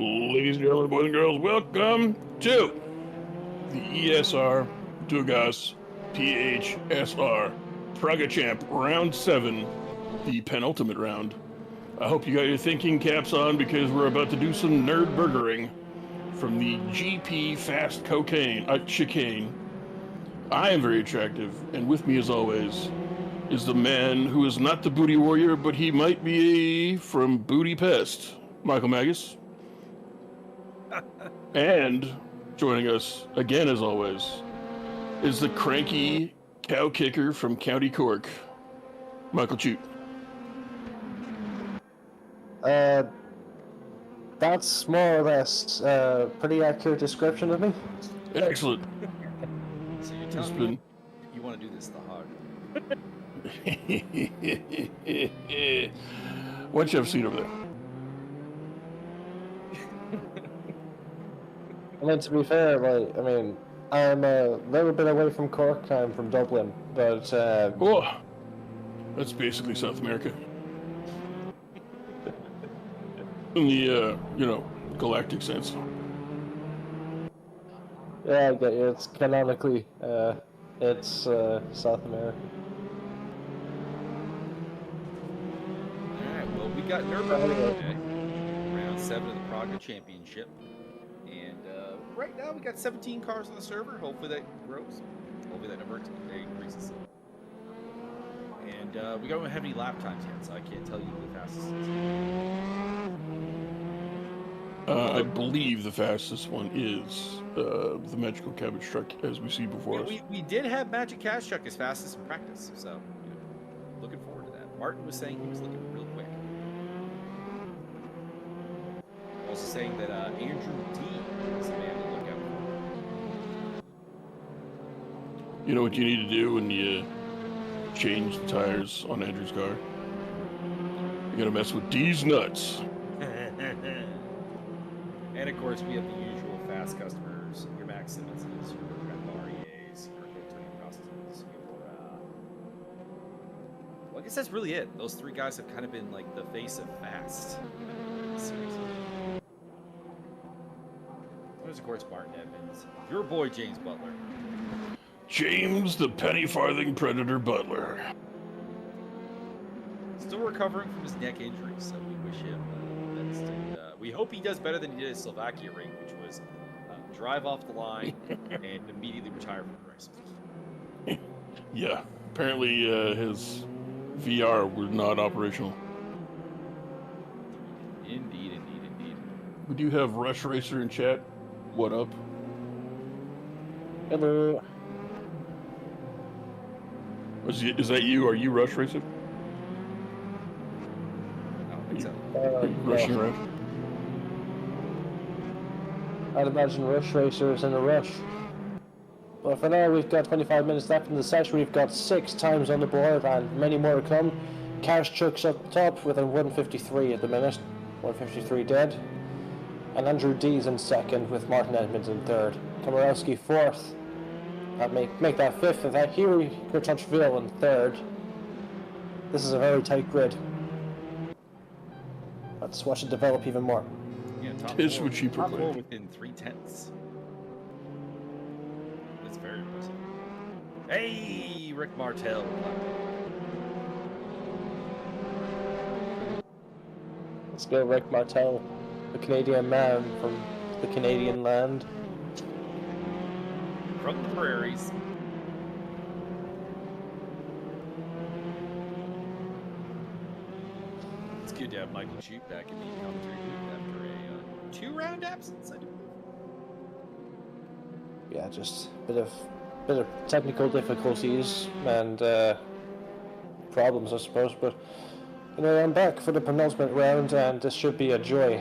Ladies and gentlemen, boys and girls, welcome to the ESR Tugas PHSR Praga Champ Round 7, the penultimate round. I hope you got your thinking caps on because we're about to do some Nürburgring from the GP Fast Chicane. I am very attractive, and with me as always is the man who is not the booty warrior, but he might be from Booty Pest, Michael Magus. And joining us again, as always, is the cranky cow kicker from County Cork, Michael Chute. That's more or less a pretty accurate description of me. Excellent. So you're telling me you want to do this the hard way. Why don't you have a seat over there? I mean, to be fair, I'm a little bit away from Cork. I'm from Dublin, but that's basically South America. In the galactic sense. Yeah, I get you. It's canonically, it's South America. All right. Well, we got Nürburgring today, round 7 of the Praga Championship. And right now we got 17 cars on the server. Hopefully that grows. Hopefully that number increases. And we don't have any lap times yet, so I can't tell you who the fastest is. I believe the fastest one is the magical cabbage truck, as we see before us. We did have Magic Cash Truck as fastest in practice, so looking forward to that. Martin was saying he was looking real quick. Also saying that Andrew D is the man to look out for. You know what you need to do when you change the tires on Andrew's car? You gotta mess with D's nuts. And of course, we have the usual fast customers: your Max Simmonses, your REAs, your Tony Costas, well, I guess that's really it. Those three guys have kind of been like the face of fast. Seriously. There's of course Martin Edmonds, your boy James Butler. James the Penny Farthing Predator Butler. Still recovering from his neck injury, so we wish him the best. And, we hope he does better than he did at Slovakia Ring, which was drive off the line and immediately retire from the race. Yeah, apparently his VR was not operational. Indeed. We do have Rush Racer in chat. What up? Hello. Is that you? Are you Rush Racer? I don't think so. Are you rushing around? I'd imagine Rush Racer is in a rush. But for now, we've got 25 minutes left in the session. We've got 6 times on the board and many more to come. Cash Chuck's up top with a 153 at the minute. 153 dead. And Andrew D's in second with Martin Edmonds in third. Komorowski fourth. That make that fifth. And that Huey Kurtanchville in third. This is a very tight grid. Let's watch it develop even more. Yeah, top It's four, what you top proclaim. 4 within 3/10. That's very impressive. Hey, Rick Martel. Let's go Rick Martel, the Canadian man from the Canadian land. From the prairies. It's good to have Michael Chute back in the commentary booth after a 2-round absence, I do believe. Yeah, just a bit of technical difficulties and problems, I suppose. But you know, I'm back for the penultimate round, and this should be a joy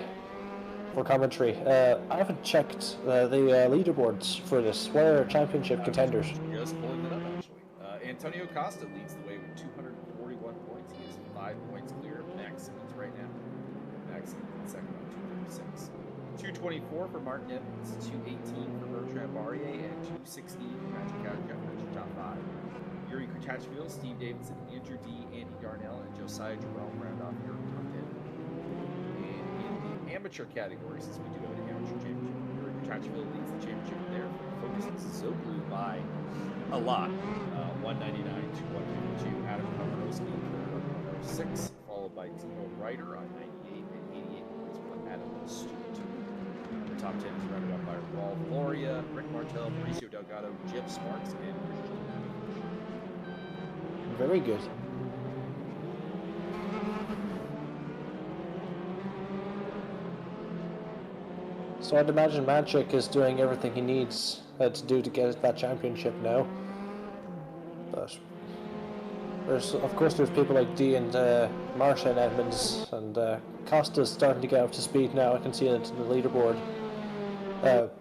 for commentary. I haven't checked the leaderboards for this. What are championship contenders? Just pulling that up, actually. Antonio Costa leads the way with 241 points. He is 5 points clear of Max Simmons right now. Max Simmons in second on 236. 224 for Martin Evans, 218 for Bertrand Barrier, and 216 for Magic Cow Jeff, top 5. Yuri Kurtachville, Steve Davidson, Andrew D, Andy Darnell, and Josiah Jerome round off your top 10. And in the amateur category, since we do have an amateur championship. Tracheville leads the championship there. Focuses Zoglu by a lot. 199 to 152. Adam Komorowski number 6, followed by Timo Ryder on 98 and 88 points for Adam Stewart. The top 10 is rounded up by Rolf Loria, Rick Martel, Mauricio Delgado, Jim Sparks, and Christian. Very good. So I'd imagine Magic is doing everything he needs to do to get that championship now. But of course there's people like D and Marsha and Edmonds, and Costa's starting to get up to speed now. I can see it in the leaderboard. But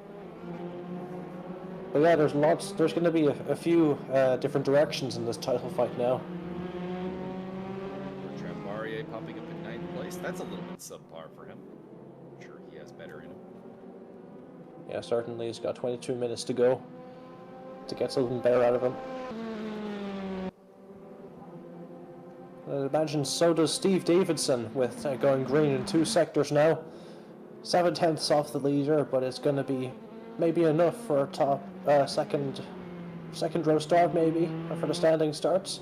yeah, there's going to be a few different directions in this title fight now. Bertrand Barrier popping up in 9th place. That's a little bit subpar for him. I'm sure he has better in him. Yeah, certainly. He's got 22 minutes to go to get something better out of him. I imagine so does Steve Davidson with going green in 2 sectors now. 7/10 off the leader, but it's going to be maybe enough for a top second row start, maybe, for the standing starts.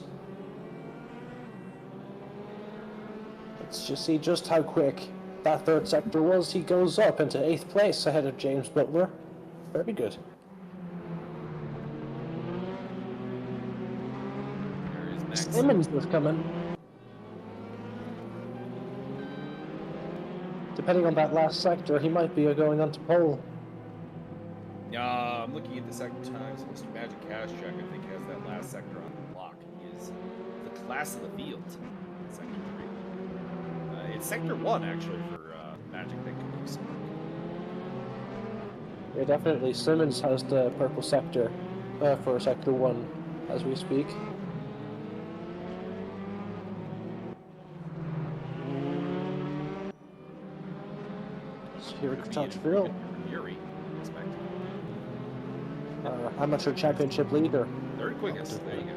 Let's just see just how quick that 3rd sector was. He goes up into 8th place ahead of James Butler. Very good. There is Max Simmons is coming. Depending on that last sector, he might be going on to pole. I'm looking at the sector times. Mr. Magic Cash Check, I think, has that last sector on the block. He is the class of the field. Sector 3. It's sector 1, actually, for Magic that can use. Yeah, definitely. Simmons has the purple sector for sector 1 as we speak. Here at Tracheville. Yuri, expect. Amateur championship leader. 3rd quickest. There you go.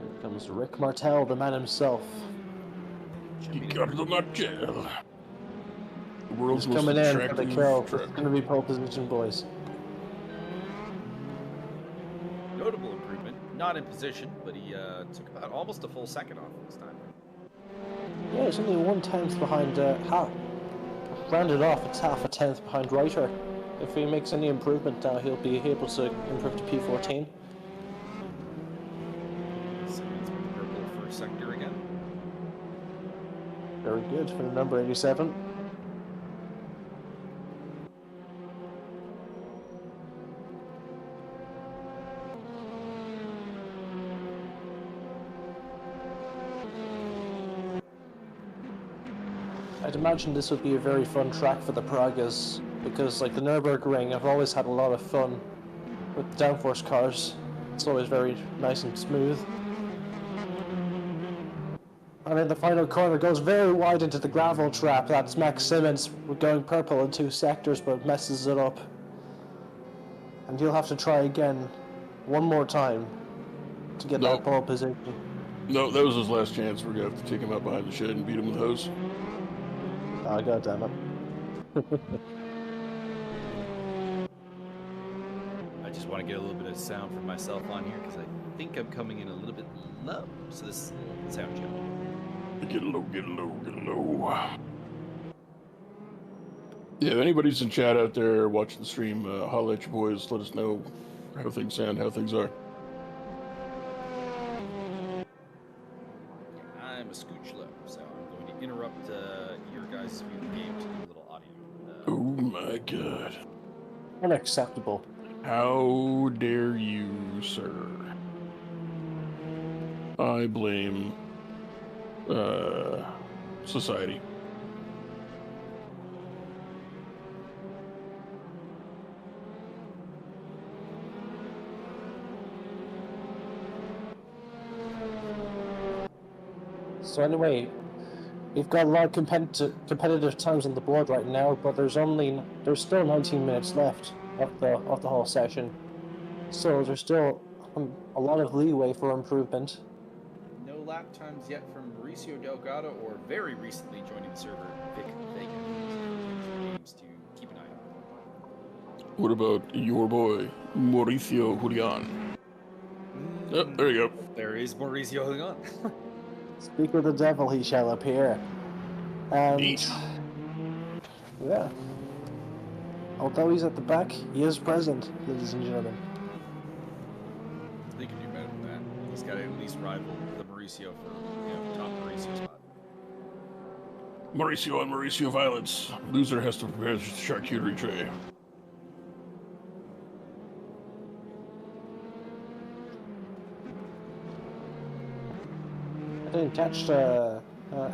Here comes Rick Martel, the man himself. Ricardo Martel. The world's He's most coming in for the attractive kill. truck. It's going to be pole position, boys. Notable improvement. Not in position, but he took about almost a full second off this time. Yeah, he's only 1/10 behind rounded off, it's half a 10th behind Reiter. If he makes any improvement now, he'll be able to improve to P14. Simmons with purple for sector again. Very good for the number 87. I'd imagine this would be a very fun track for the Pragas, because like the Nürburgring, I've always had a lot of fun with downforce cars. It's always very nice and smooth. And then the final corner goes very wide into the gravel trap. That's Max Simmons going purple in 2 sectors, but messes it up. And he'll have to try again one more time to get that pole position. No, that was his last chance. We're going to have to take him out behind the shed and beat him with a hose. Oh, God damn it. I just want to get a little bit of sound for myself on here because I think I'm coming in a little bit low. So this is the sound check. Get low, get low, get low. Yeah, if anybody's in chat out there watching the stream, holla at your boys. Let us know how things sound, how things are. I'm a scooch low, so I'm going to interrupt your guys' view of the game to do a little audio. Oh my God. Unacceptable. How dare you, sir? I blame society. So anyway, we've got a lot of competitive times on the board right now, but there's still 19 minutes left of the whole session. So there's still a lot of leeway for improvement. No lap times yet from Mauricio Delgado or very recently joining the server, Vic Vega. Names to keep an eye on. What about your boy, Mauricio Julian? Oh, there you go. There is Mauricio Julian. Speak of the devil, he shall appear. And Neat. yeah, although he's at the back, he is present, ladies and gentlemen. They can do better than that. He's got to at least rival the Mauricio for top Mauricio spot. Mauricio on Mauricio violence. Loser has to prepare the charcuterie tray. I didn't catch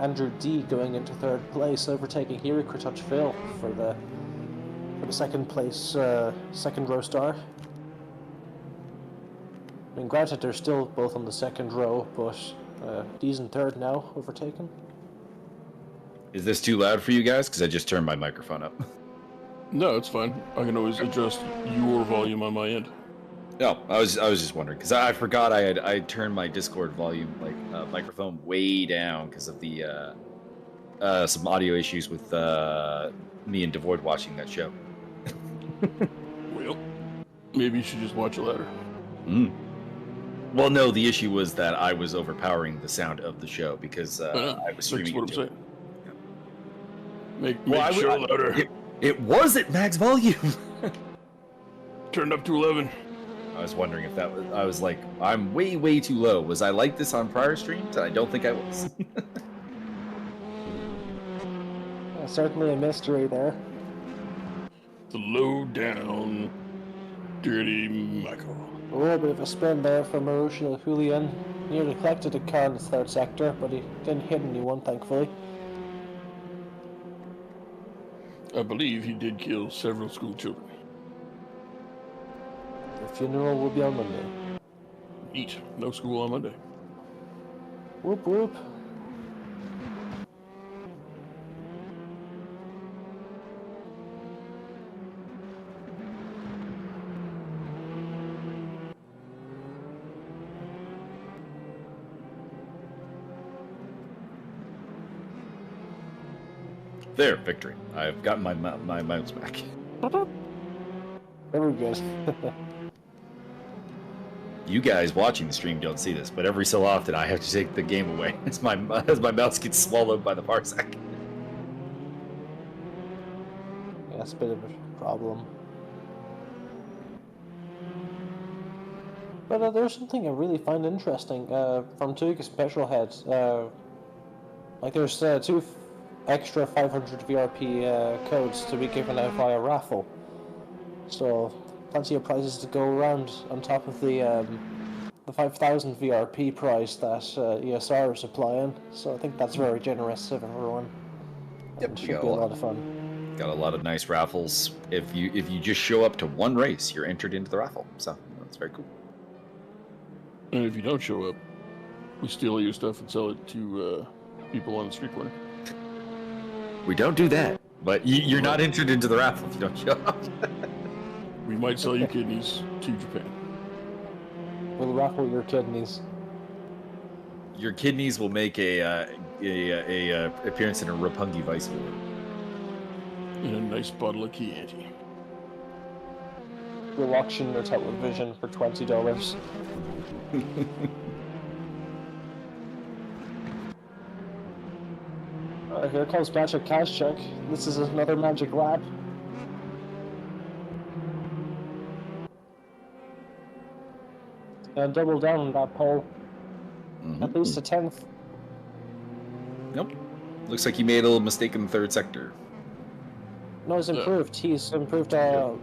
Andrew D going into third place, overtaking Hiri Kritouch Phil for the second place, second row star. I mean, granted, they're still both on the second row, but D's in third now, overtaken. Is this too loud for you guys? Because I just turned my microphone up. No, it's fine. I can always adjust your volume on my end. No, I was just wondering because I forgot I turned my Discord volume microphone way down because of the some audio issues with me and Devoid watching that show. Well, maybe you should just watch it later. Well, no, the issue was that I was overpowering the sound of the show because I was streaming. That's what I'm saying. Make Well, sure louder. It was at max volume. Turned up to 11. I was wondering if that was. I was like, I'm way too low. Was I like this on prior streams? I don't think I was. Certainly a mystery there. The low down, dirty Michael. A little bit of a spin there for Mauricio Julian. Nearly collected a car in the third sector, but he didn't hit anyone, thankfully. I believe he did kill several school children. The funeral will be on Monday. Neat. No school on Monday. Whoop whoop. There, victory. I've gotten my mouse back. Very good. You guys watching the stream don't see this, but every so often I have to take the game away as my mouse gets swallowed by the parsec. Yeah, that's a bit of a problem. But there's something I really find interesting from Tugas Petrolhead. Like there's two extra 500 VRP codes to be given out via raffle. So plenty of prizes to go around on top of the 5,000 VRP prize that ESR is applying. So I think that's very generous of everyone. Yep, It should be a lot of fun. Got a lot of nice raffles. If you just show up to one race, you're entered into the raffle. So that's very cool. And if you don't show up, we steal your stuff and sell it to people on the street corner. We don't do that, but you're not entered into the raffle if you don't show up. We might sell you kidneys to Japan. We'll raffle your kidneys. Your kidneys will make a appearance in a Roppongi Vice War. And a nice bottle of Chianti. We'll auction your television for $20. Here comes Magic Cash Check. This is another magic lap. And double down on that pole. At least a 10th. Nope. Looks like he made a little mistake in the third sector. No, he's improved. He's improved a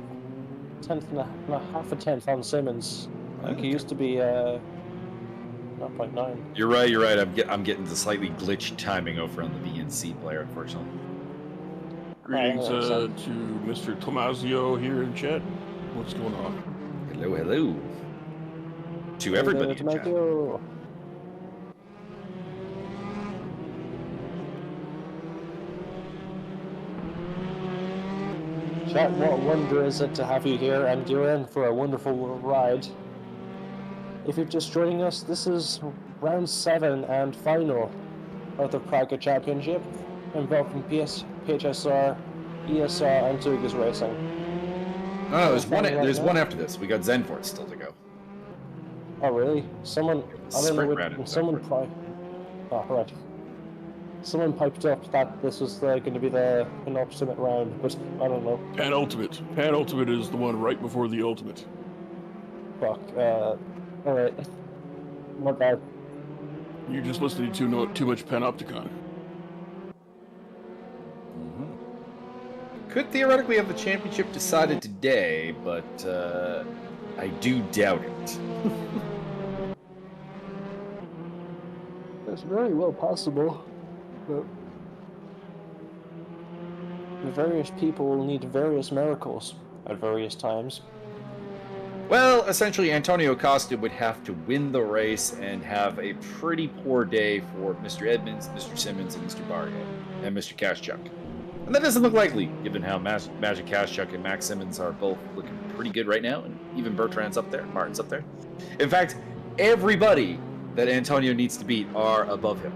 tenth and a half a tenth on Simmons. Like he used to be 0.9. You're right. I'm getting the slightly glitched timing over on the VNC player, unfortunately. Greetings to Mr. Tomasio here in chat. What's going on? Hello. To everybody in chat. Chat, what wonder is it to have you here, and you're in for a wonderful ride. If you're just joining us, this is round 7 and final of the Praga Championship, involving PHSR, ESR, and Tugas Racing. No, there's one. Right There's now? one after this. We got Zandvoort still to go. Oh really? Someone, I don't know Sprint round in what, someone Zandvoort. Oh right. Someone piped up that this was going to be the penultimate round, but I don't know. Penultimate. Penultimate is the one right before the ultimate. Fuck. Alright. My bad. You're just listening to too much Panopticon. Could theoretically have the championship decided today, but I do doubt it. It's very well possible, but the various people will need various miracles at various times. Well, essentially, Antonio Costa would have to win the race and have a pretty poor day for Mr. Edmonds, Mr. Simmons, and Mr. Barget, and Mr. Kaschuk. And that doesn't look likely, given how Magic Kaschuk and Max Simmons are both looking pretty good right now, and even Bertrand's up there, Martin's up there. In fact, everybody that Antonio needs to beat are above him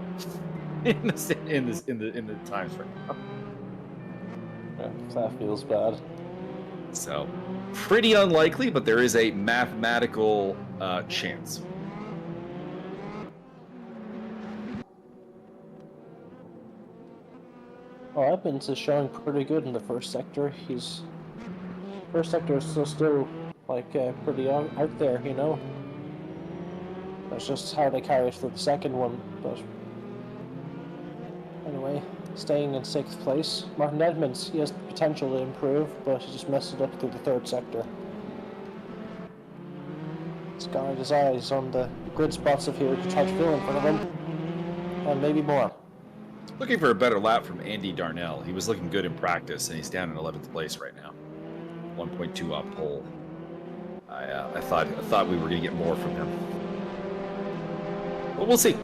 in the times right now. Yeah, that feels bad. So, pretty unlikely, but there is a mathematical chance. Oh, Edmonds is showing pretty good in the first sector. First sector is still like pretty out there, you know. It's just how they carry it for the second one, but anyway, staying in 6th place. Martin Edmonds, he has the potential to improve, but he just messed it up through the 3rd sector. He's got his eyes on the grid spots of here to try to fill in front of him, and maybe more. Looking for a better lap from Andy Darnell. He was looking good in practice, and he's down in 11th place right now. 1.2 up pole. I thought we were going to get more from him, but we'll see.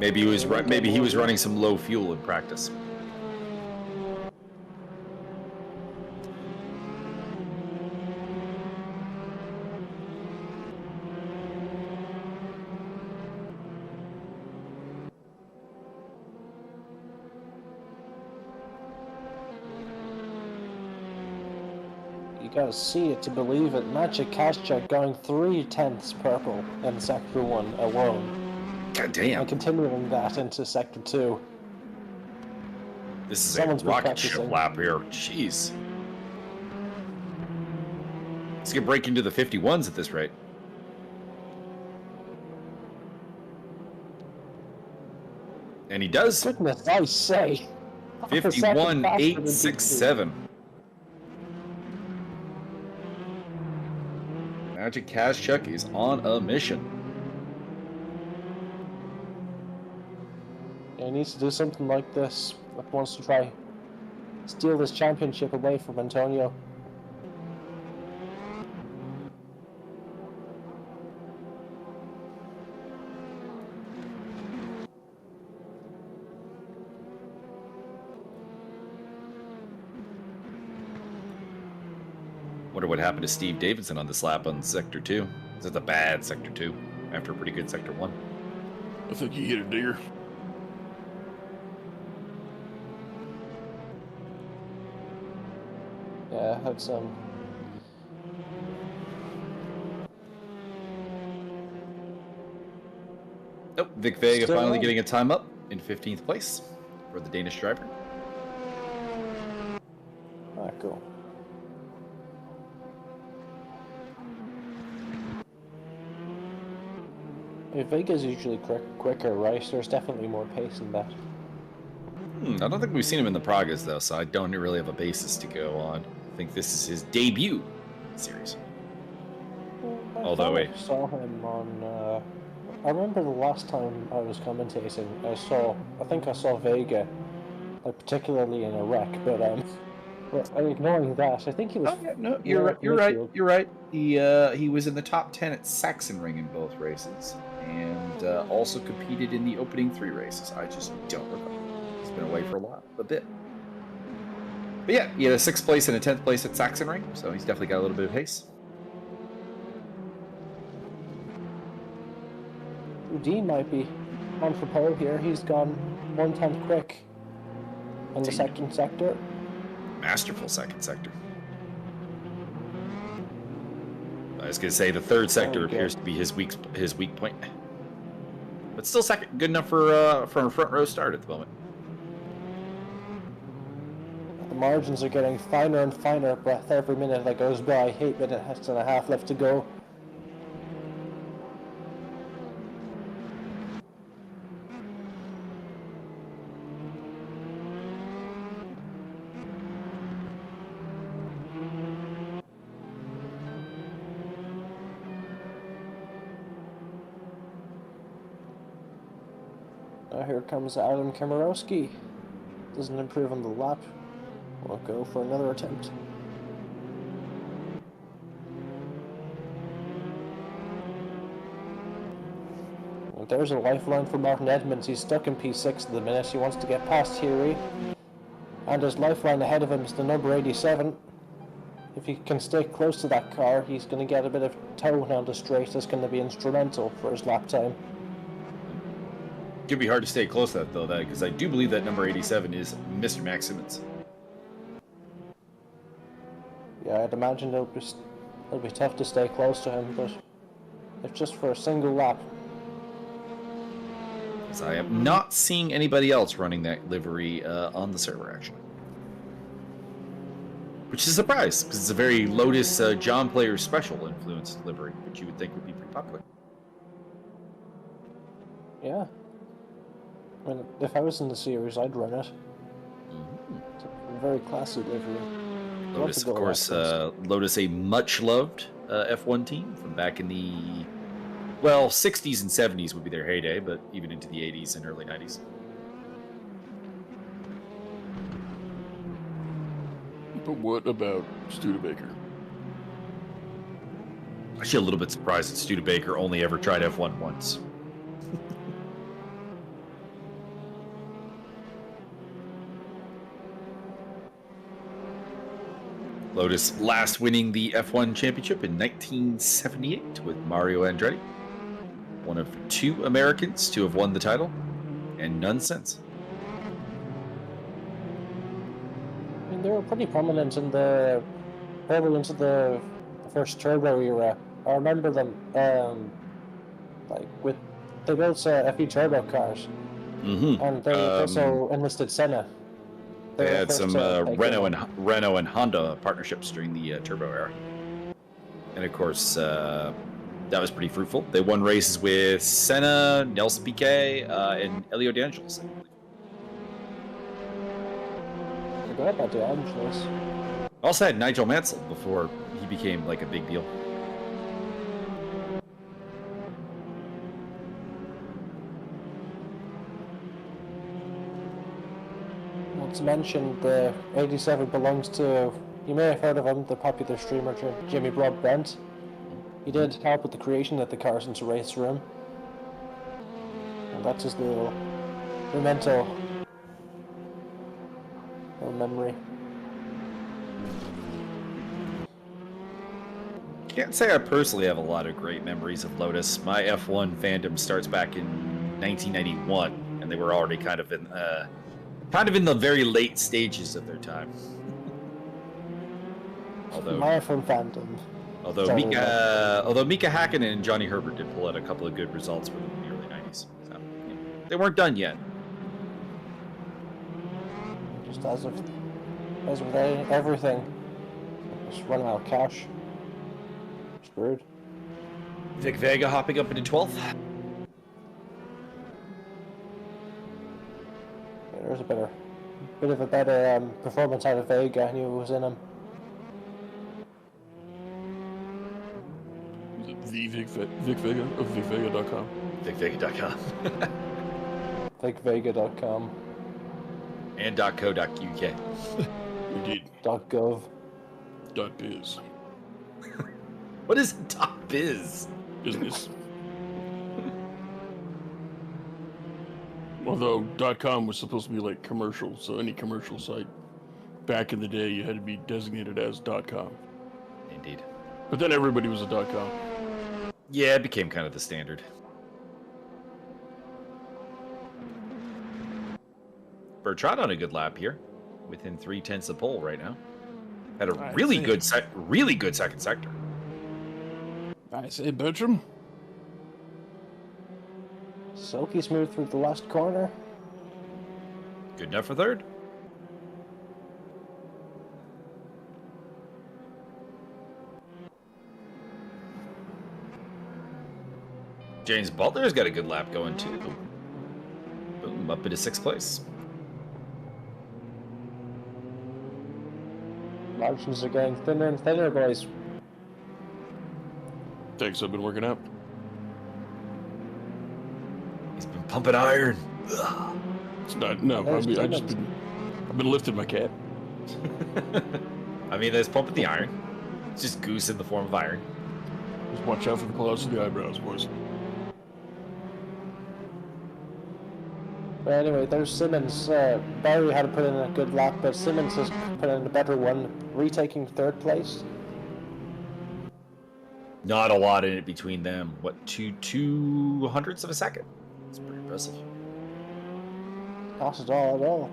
Maybe he was running some low fuel in practice. You gotta see it to believe it. Magic Kaschuk going 3/10 purple in sector 1 alone. God damn. And continuing that into sector 2. This is Someone's a been rocket ship practicing. lap here. Jeez. He's going to break into the 51s at this rate. And he does. Goodness, I say. 51.867. Magic Kaschuk is on a mission. He needs to do something like this if he wants to try steal this championship away from Antonio. Wonder what happened to Steve Davidson on this lap on Sector 2. This is a bad Sector 2 after a pretty good Sector 1. I think he hit a digger. Yeah, that's Nope, Vic Vega Still finally on. getting a time up in 15th place for the Danish driver. cool. Vega's usually quicker, right? There's definitely more pace in that. I don't think we've seen him in the Pragas, though, so I don't really have a basis to go on. I think this is his debut series. Although I saw him on. I remember the last time I was commentating, I think I saw Vega, like particularly in a wreck. But ignoring that, I think he was. Oh, yeah, no, you're right. You're right. You're right. He was in the top 10 at Sachsenring in both races, and also competed in the opening 3 races. I just don't recall. He's been away for a bit. But yeah, he had a 6th place and a 10th place at Sachsenring, so he's definitely got a little bit of pace. Dean might be on for pole here. He's gone 1/10 quick in the second sector. Masterful second sector. I was going to say the third sector appears to be his weak point. But still second, good enough for a front row start at the moment. The margins are getting finer and finer with every minute that goes by. 8 minutes and a half left to go. Now here comes Adam Kamarowski. Doesn't improve on the lap. We'll go for another attempt. And there's a lifeline for Martin Edmonds. He's stuck in P6 at the minute. He wants to get past Thierry. And his lifeline ahead of him is the number 87. If he can stay close to that car, he's going to get a bit of tone on the straight. That's going to be instrumental for his lap time. Could be hard to stay close to that, though, because I do believe that number 87 is Mr. Max Simmons. Yeah, I'd imagine it'll be tough to stay close to him, but if just for a single lap. Because I am not seeing anybody else running that livery on the server, actually. Which is a surprise, because it's a very Lotus John Player special influenced livery, which you would think would be pretty popular. Yeah. I mean, if I was in the series, I'd run it. Mm-hmm. It's a very classy livery. Lotus, of course, Lotus, a much-loved F1 team from back in the, well, 60s and 70s would be their heyday, but even into the 80s and early 90s. But what about Studebaker? Actually, a little bit surprised that Studebaker only ever tried F1 once. Lotus last winning the F1 championship in 1978 with Mario Andretti. One of 2 Americans to have won the title, and none since. I mean, they were pretty prominent in the early into the first turbo era. I remember them, they built FE turbo cars, and they also enlisted Senna. They had some Renault and Honda partnerships during the turbo era, and of course that was pretty fruitful. They won races with Senna, Nelson Piquet, and Elio De Angelis. I forgot about De Angelis. Also had Nigel Mansell before he became like a big deal. To mention, the 87 belongs to, you may have heard of him, the popular streamer Jimmy Broadbent. He did help with the creation of the cars into Raceroom. And that's his little memento, little memory. Can't say I personally have a lot of great memories of Lotus. My F1 fandom starts back in 1991, and they were already kind of in the very late stages of their time. My F1 fandom. Although Mika Hakkinen and Johnny Herbert did pull out a couple of good results for them in the early 90s. So, yeah, they weren't done yet. Just as with everything, just running out of cash. Screwed. Vic Vega hopping up into 12th. There's a bit of a better performance out of Vega. I knew it was in him. Is it the Vic Vega of VicVega.com? VicVega.com. VicVega.com. And .co.uk. Indeed. .gov. .biz. What is .biz? Business. Although .com was supposed to be like commercial, so any commercial site back in the day you had to be designated as .com. Indeed. But then everybody was a .com. Yeah, it became kind of the standard. Bertrand on a good lap here, within 3/10 of pole right now. Had a I really think- good second sector. I say Bertram. Silky smooth through the last corner. Good enough for third. James Butler's got a good lap going too. Boom, up into 6th place. Margins are getting thinner and thinner, boys. Thanks, I've been working out. He's been pumping iron. It's not, no, There's I've been lifting my cat. I mean, there's pumping the iron. It's just goose in the form of iron. Just watch out for the clouds of the eyebrows, boys. But anyway, there's Simmons. Barry had to put in a good lap, but Simmons has put in a better one, retaking 3rd place. Not a lot in it between them. What, 2/200ths of a second? It's pretty impressive. Not at all.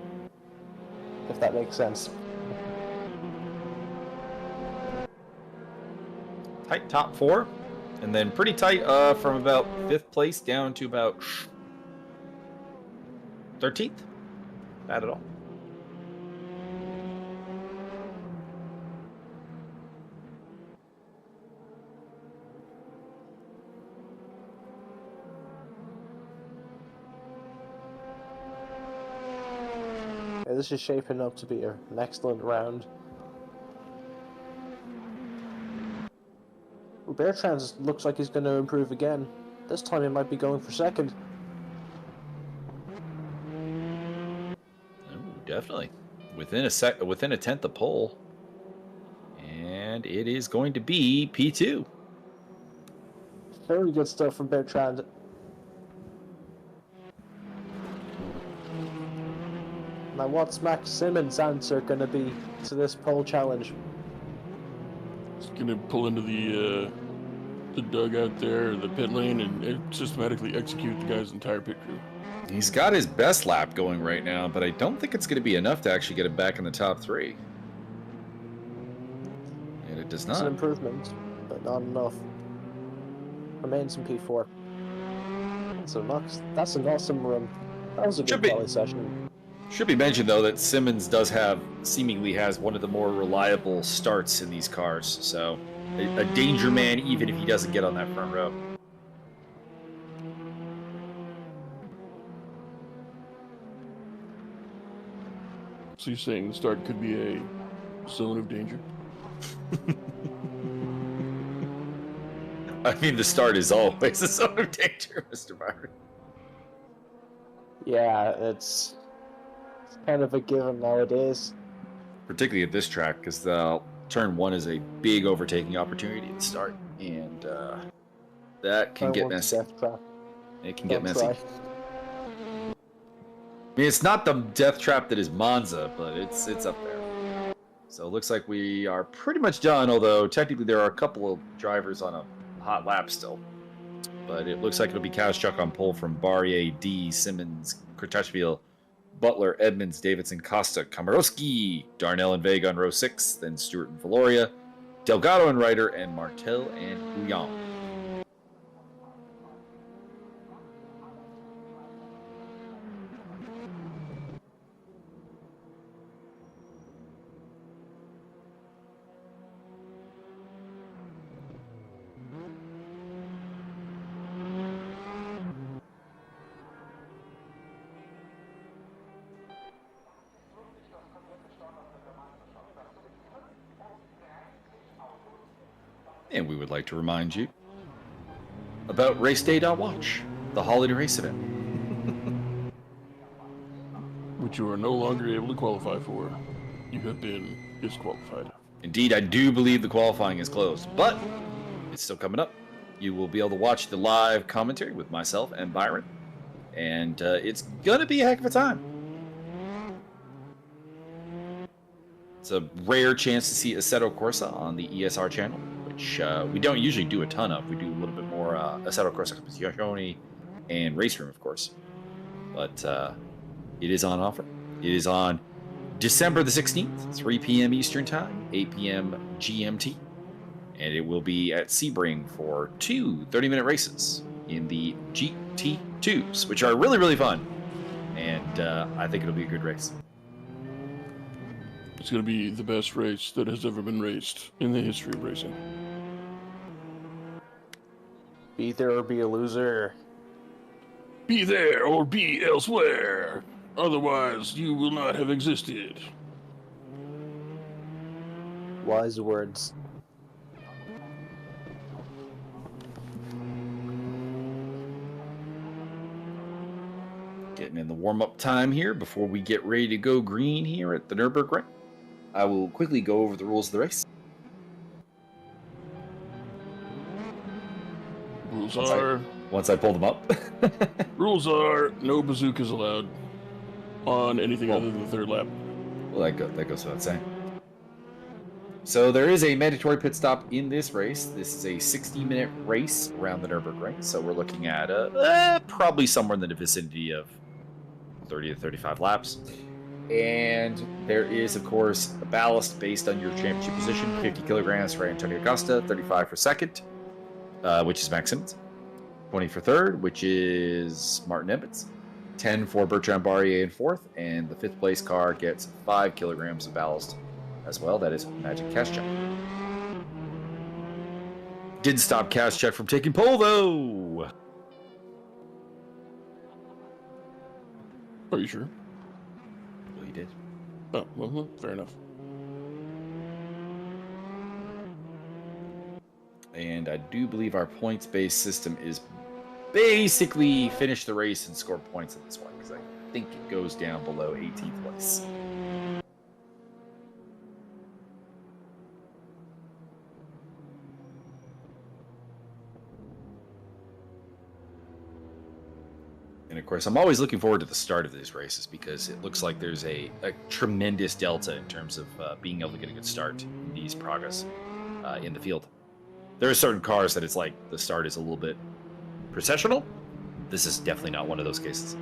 If that makes sense. Tight top 4, and then pretty tight from about 5th place down to about 13th. Bad at all. Yeah, this is shaping up to be an excellent round. Well, Bertrand looks like he's going to improve again. This time he might be going for 2nd. Oh, definitely. Within a 10th of pole. And it is going to be P2. Very good stuff from Bertrand. Now, what's Max Simmons' answer going to be to this pole challenge? He's gonna pull into the dugout there, the pit lane, and systematically execute the guy's entire pit crew. He's got his best lap going right now, but I don't think it's going to be enough to actually get him back in the top 3. And it does It's an not. improvement, but not enough. Remains in P4. That's an awesome run. That was a Should good be. quali session. Should be mentioned, though, that Simmons seemingly has one of the more reliable starts in these cars. So, a danger man, even if he doesn't get on that front row. So you're saying the start could be a zone of danger? I mean, the start is always a zone of danger, Mr. Byron. Yeah, it's kind of a given nowadays. Particularly at this track, because turn 1 is a big overtaking opportunity at the start, and that can get messy. Death trap. It can get Don't messy. try. I mean, it's not the death trap that is Monza, but it's up there. So it looks like we are pretty much done, although technically there are a couple of drivers on a hot lap still. But it looks like it'll be Kazchuk on pole from Barrier, D, Simmons, Kurtashvili, Butler, Edmonds, Davidson, Costa, Komorowski, Darnell and Vega on row 6, then Stewart and Valoria, Delgado and Ryder, and Martel and Houillon. And we would like to remind you about RaceDay.watch, the holiday race event. Which you are no longer able to qualify for. You have been disqualified. Indeed, I do believe the qualifying is closed, but it's still coming up. You will be able to watch the live commentary with myself and Byron, and it's going to be a heck of a time. It's a rare chance to see Assetto Corsa on the ESR channel, which we don't usually do a ton of. We do a little bit more Assetto Corsa Competizione and Raceroom, of course. But it is on offer. It is on December the 16th, 3 p.m. Eastern Time, 8 p.m. GMT. And it will be at Sebring for 2 30-minute races in the GT2s, which are really, really fun. And I think it'll be a good race. It's going to be the best race that has ever been raced in the history of racing. Be there or be a loser. Be there or be elsewhere. Otherwise, you will not have existed. Wise words. Getting in the warm-up time here before we get ready to go green here at the Nürburgring. I will quickly go over the rules of the race. Once I pull them up. Rules are no bazookas allowed on anything other than the third lap. Well, that goes without saying. So there is a mandatory pit stop in this race. This is a 60-minute race around the Nürburgring. So we're looking at probably somewhere in the vicinity of 30 to 35 laps. And there is, of course, a ballast based on your championship position. 50 kilograms for Antonio Costa, 35 for second, which is Max Simmons. 20 for third, which is Martin Emmons. 10 for Bertrand Barrier in fourth. And the fifth place car gets 5 kilograms of ballast as well. That is Magic Kaschuk. Did stop Kaschuk from taking pole, though. Are you sure? Well, he did. Oh, well, fair enough. And I do believe our points-based system is basically finish the race and score points at this one, because I think it goes down below 18th place. And of course, I'm always looking forward to the start of these races because it looks like there's a tremendous delta in terms of being able to get a good start in these Pragas in the field. There are certain cars that it's like the start is a little bit processional. This is definitely not one of those cases.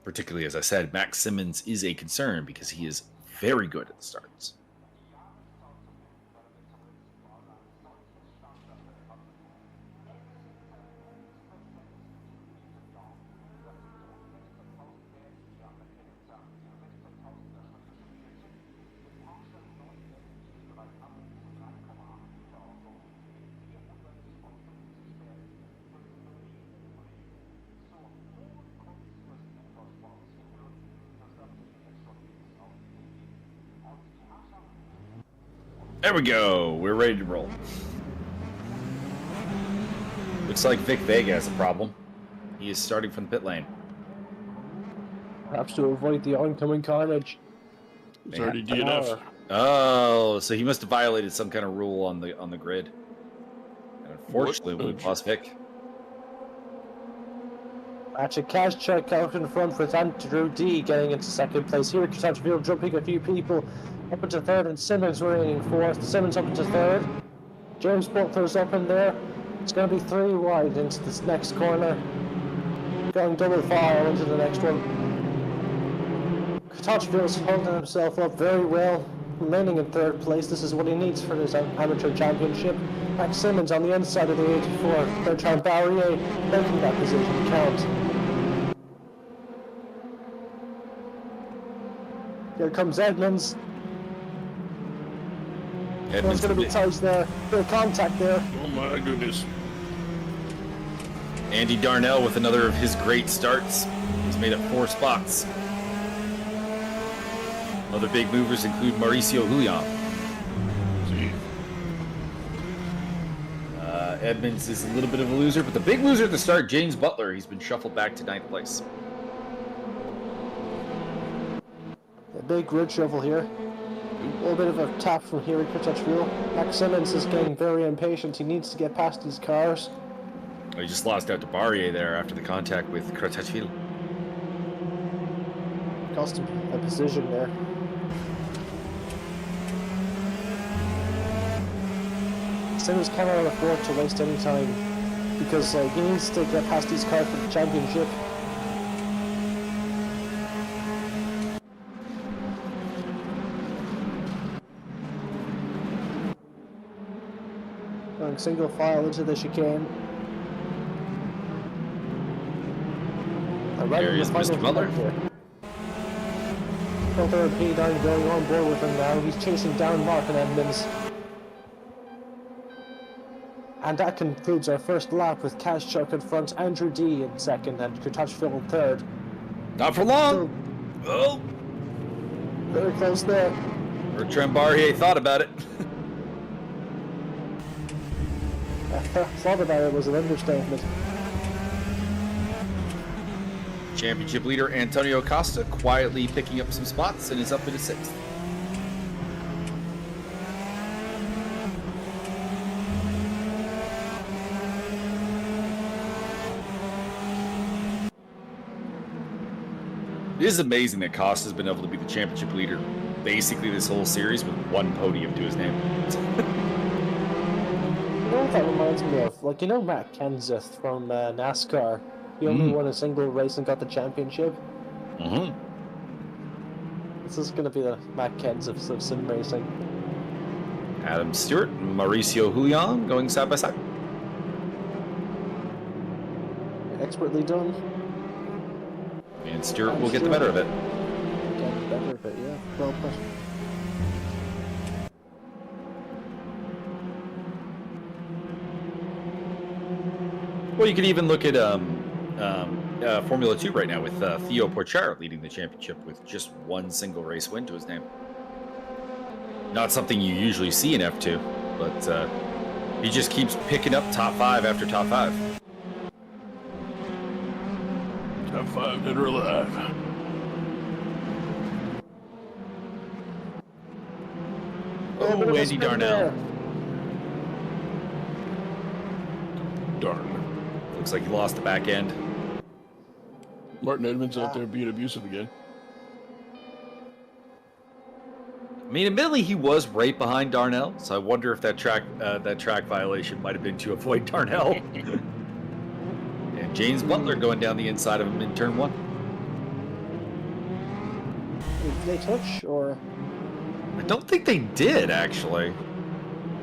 Particularly, as I said, Max Simmons is a concern because he is very good at the starts. There we go. We're ready to roll. Looks like Vic Vega has a problem. He is starting from the pit lane. Perhaps to avoid the oncoming carnage. It's already DNF. Oh, so he must have violated some kind of rule on the grid. And unfortunately, we lost Vic. Magic Kaschuk out in front with Andrew D getting into second place here. Kutachville jumping a few people up into third, and Simmons remaining fourth. Simmons up into third. James Butler's up in there. It's going to be 3 wide into this next corner. Going double file into the next one. Kutachville's holding himself up very well, remaining in third place. This is what he needs for his amateur championship. Max Simmons on the inside of the 84. Bertrand Barrier making that position count. Here comes Edmonds. There's going to be ties there. Bit of contact there. Oh my goodness. Andy Darnell with another of his great starts. He's made up 4 spots. Other big movers include Mauricio Julian. See. Edmonds is a little bit of a loser, but the big loser at the start, James Butler, he's been shuffled back to 9th place. A big grid shuffle here. A little bit of a tap from here at Kutachville. Max Simmons is getting very impatient. He needs to get past these cars. He just lost out to Barrier there after the contact with Kutachville. Cost him a position there. Simmons cannot afford to waste any time because he needs to get past these cars for the championship. Going single file into the chicane. There is Mr. Butler. Butler and P9 going on board with him now. He's chasing down Mark and Edmonds. And that concludes our first lap with Kazchuk in front, Andrew D in second, and Kurtachville in third. Not for long. Oh, Very close there. Bertrand Barrier thought about it. Thought about it was an understatement. Championship leader Antonio Costa quietly picking up some spots and is up into 6th. It is amazing that Costa's been able to be the championship leader basically this whole series with one podium to his name. You know what that reminds me of? Like, you know Matt Kenseth from NASCAR? He only won a single race and got the championship. Mm-hmm. This is going to be the Matt Kenseth of sim racing. Adam Stewart, Mauricio Julian going side by side. Expertly done. And Stewart will get the better of it. Get the better of it, yeah. Well put. Well, you could even look at Formula 2 right now with Theo Porchard leading the championship with just one single race win to his name. Not something you usually see in F2, but he just keeps picking up top 5 after top 5. Top 5 dead or alive. Oh, Andy Darnell. Darn. Looks like he lost the back end. Martin Edmonds out there being abusive again. I mean, admittedly, he was right behind Darnell, so I wonder if that track violation might have been to avoid Darnell. And James Butler going down the inside of him in turn 1. Did they touch, or...? I don't think they did, actually.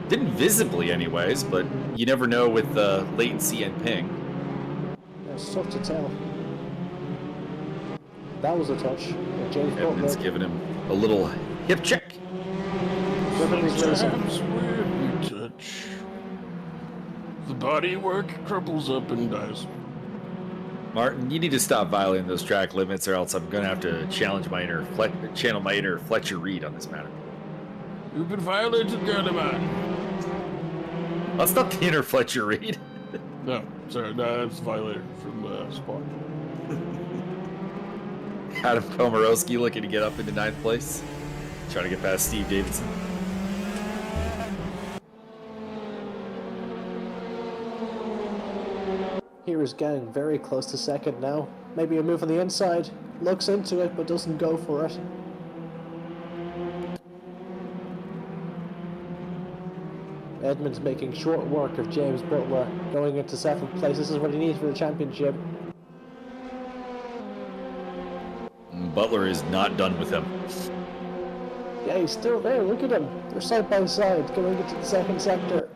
Didn't visibly, anyways, but you never know with latency and ping. It's tough to tell. That was a touch. James Edmonds Butler. giving him a little hip check. Sometimes when we touch, the body work crumples up and dies. Martin, you need to stop violating those track limits, or else I'm going to have to channel my inner Fletcher Reed on this matter. You've been violated, Gardaman. That's not the inner Fletcher Reed. No, sorry, no, that's Violator from Spawn. Adam Komorowski looking to get up into 9th place. Trying to get past Steve Davidson. Here is getting very close to second now. Maybe a move on the inside. Looks into it, but doesn't go for it. Edmonds making short work of James Butler, going into 7th place. This is what he needs for the championship. Butler is not done with him. Yeah, he's still there. Look at him. They're side by side, going into the 2nd sector.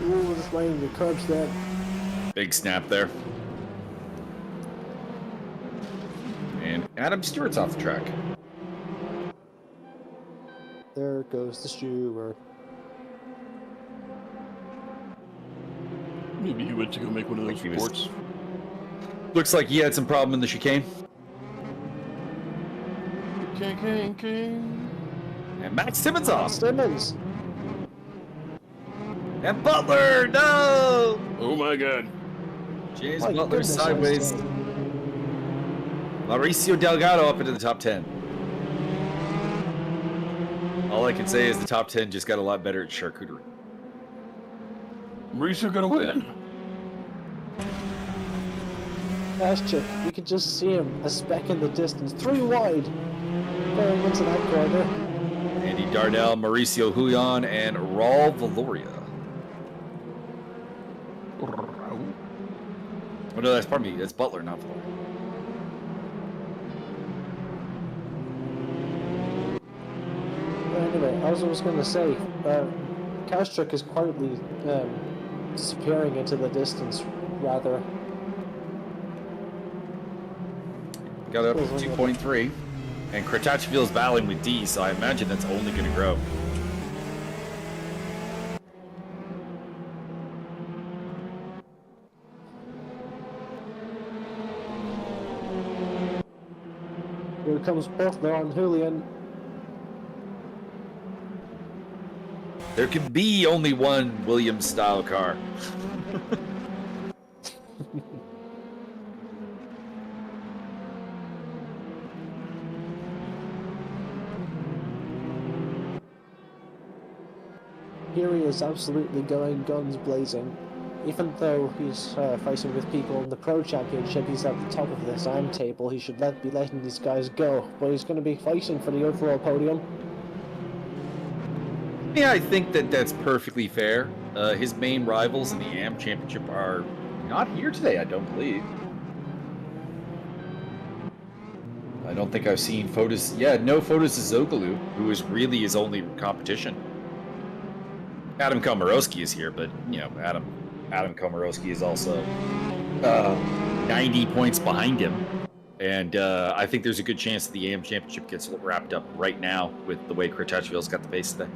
Ooh, just laying the curbs there. Big snap there. And Adam Stewart's off the track. There goes the Stewart. Maybe he went to go make one of those reports. Looks like he had some problem in the chicane. King. And Max Simmons off. Simmons. And Butler, no! Oh my God. James My Butler goodness, sideways. Mauricio Delgado up into the top 10. All I can say is the top 10 just got a lot better at charcuterie. Mauricio gonna win. Ashchuk, you could just see him, a speck in the distance, 3 wide, going into that corner. Andy Darnell, Mauricio Julian, and Raul Valoria. Oh no, pardon me, that's Butler, not Valoria. Anyway, I was going to say, Kashchuk is quietly disappearing into the distance, rather. Got up to 2.3. And Kratachville's battling with D, so I imagine that's only going to grow. Here comes Butler on Julian. There can be only one Williams-style car. Here he is absolutely going guns blazing. Even though he's fighting with people in the Pro Championship, he's at the top of the SAM table. He should be letting these guys go. But he's going to be fighting for the overall podium. Yeah, I think that's perfectly fair. His main rivals in the AM Championship are not here today, I don't believe. I don't think I've seen Fotis. Yeah, no Fotis Zogalu, who is really his only competition. Adam Komorowski is here, but you know, Adam Komorowski is also 90 points behind him, and I think there's a good chance that the AM Championship gets wrapped up right now with the way Kratachville's got the pace today.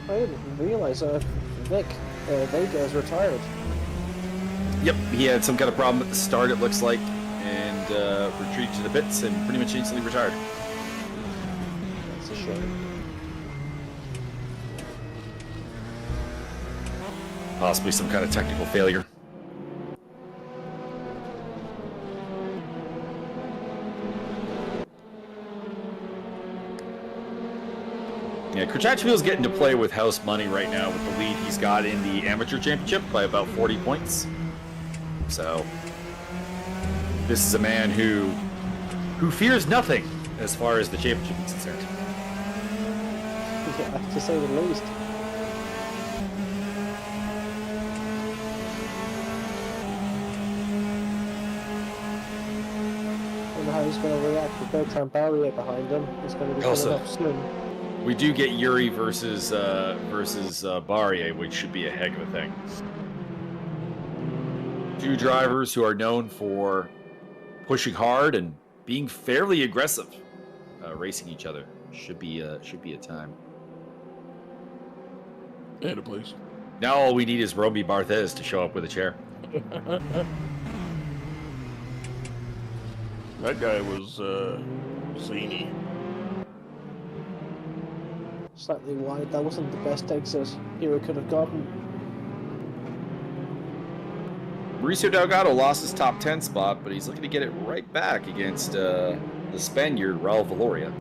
I didn't realize Vic Vega is retired. Yep, he had some kind of problem at the start, it looks like, and retreated to the pits and pretty much instantly retired. That's a shame. Possibly some kind of technical failure. Yeah, Kratachville's getting to play with house money right now with the lead he's got in the amateur championship by about 40 points. So this is a man who fears nothing as far as the championship is concerned. Yeah, to say the least. I don't know how he's going to react with Bertrand Barrier behind him. He's going to be coming up soon. We do get Yuri versus Barrier, which should be a heck of a thing. Two drivers who are known for pushing hard and being fairly aggressive, racing each other. Should be a time. And a place. Now all we need is Romy Barthez to show up with a chair. That guy was zany. Slightly wide. That wasn't the best exit Hero could have gotten. Mauricio Delgado lost his top 10 spot, but he's looking to get it right back against the Spaniard, Raul Valoria.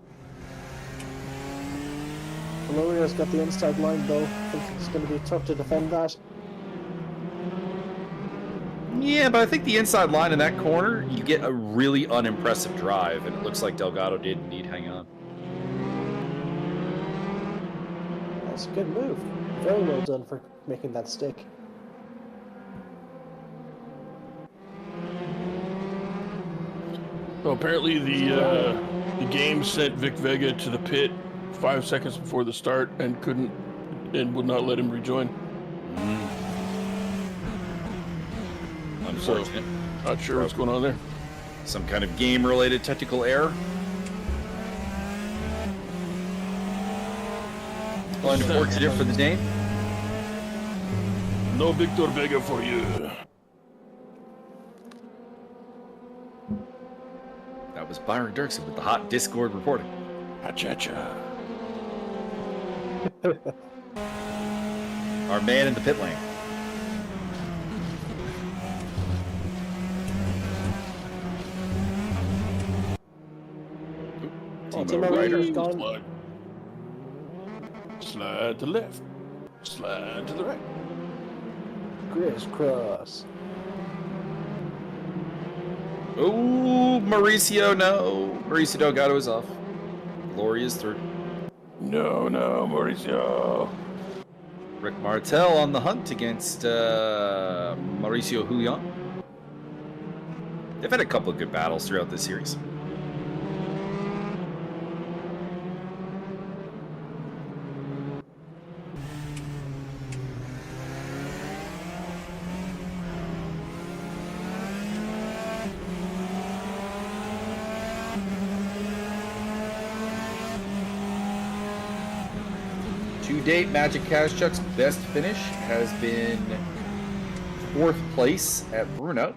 Valoria's got the inside line though. I think it's going to be tough to defend that. Yeah, but I think the inside line in that corner, you get a really unimpressive drive, and it looks like Delgado did indeed hang on. That's a good move. Very well done for making that stick. Well, apparently the game sent Vic Vega to the pit 5 seconds before the start and would not let him rejoin. Unfortunate. So, not sure what's going on there. Some kind of game-related technical error. Unfortunate for the Dane. No Victor Vega for you. That was Byron Dirksen with the hot Discord reporting. Ha-cha-cha. Our man in the pit lane. Timo Ryder's gone. Slide to the left. Slide to the right. Crisscross. Oh, Mauricio, no. Mauricio Delgado is off. Glory is through. No, Mauricio. Rick Martel on the hunt against Mauricio Julian. They've had a couple of good battles throughout this series. To date, Magic Kazchuk's best finish has been 4th place at BRNO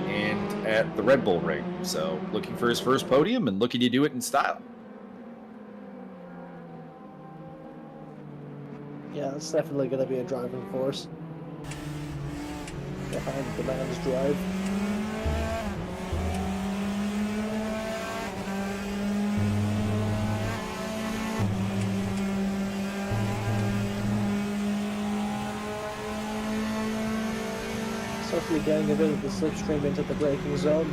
and at the Red Bull Ring. So looking for his first podium and looking to do it in style. Yeah, it's definitely going to be a driving force. Behind the man's drive. Certainly getting a bit of the slipstream into the braking zone.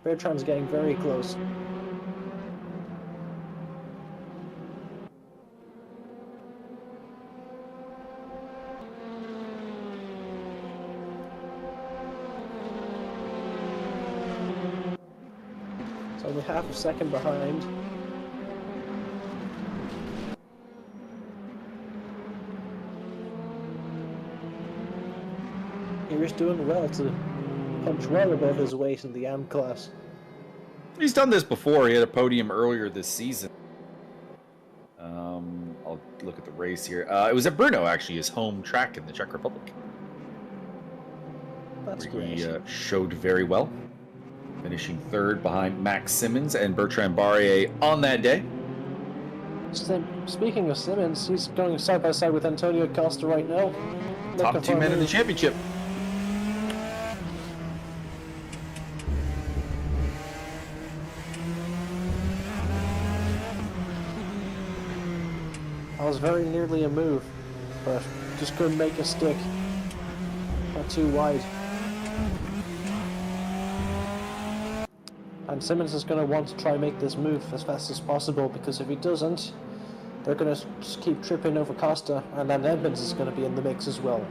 Bertrand's getting very close. It's only half a second behind. He was doing well to punch well above his weight in the AM class. He's done this before. He had a podium earlier this season. I'll look at the race here. It was at Brno, actually, his home track in the Czech Republic. That's Where great. he showed very well, finishing 3rd behind Max Simmons and Bertrand Barrier on that day. Speaking of Simmons, he's going side by side with Antonio Costa right now. Top Looking 2 for men in the move. championship. That was very nearly a move, but just couldn't make a stick. Not too wide. And Simmons is going to want to try and make this move as fast as possible, because if he doesn't, they're going to just keep tripping over Costa, and then Edmonds is going to be in the mix as well.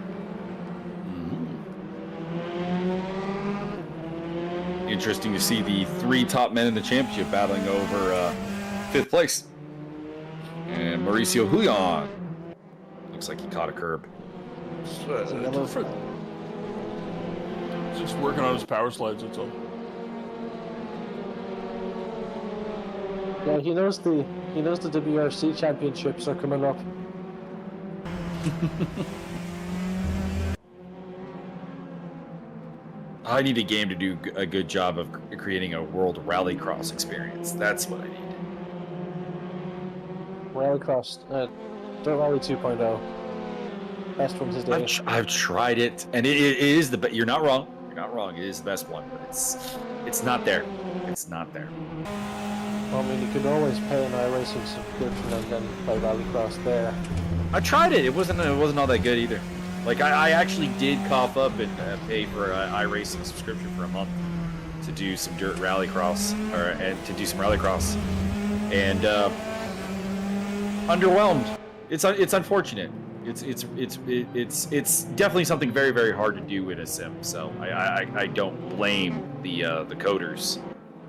Interesting to see the 3 top men in the championship battling over 5th place. And Mauricio Julian looks like he caught a curb. Just working on his power slides, that's all. Yeah, he knows the WRC championships are coming up. I need a game to do a good job of creating a World Rallycross experience. That's what I need. Rallycross, Dirt Rally 2.0. Best one today. I've tried it, and it is the best. You're not wrong. You're not wrong. It is the best one, but it's not there. It's not there. Well, I mean, you could always pay an iRacing subscription and then play Rallycross there. I tried it. It wasn't all that good either. Like I actually did cough up and pay for an iRacing subscription for a month to do some dirt rallycross and to do some rallycross, and underwhelmed. It's unfortunate. It's definitely something very, very hard to do in a sim. So I don't blame the coders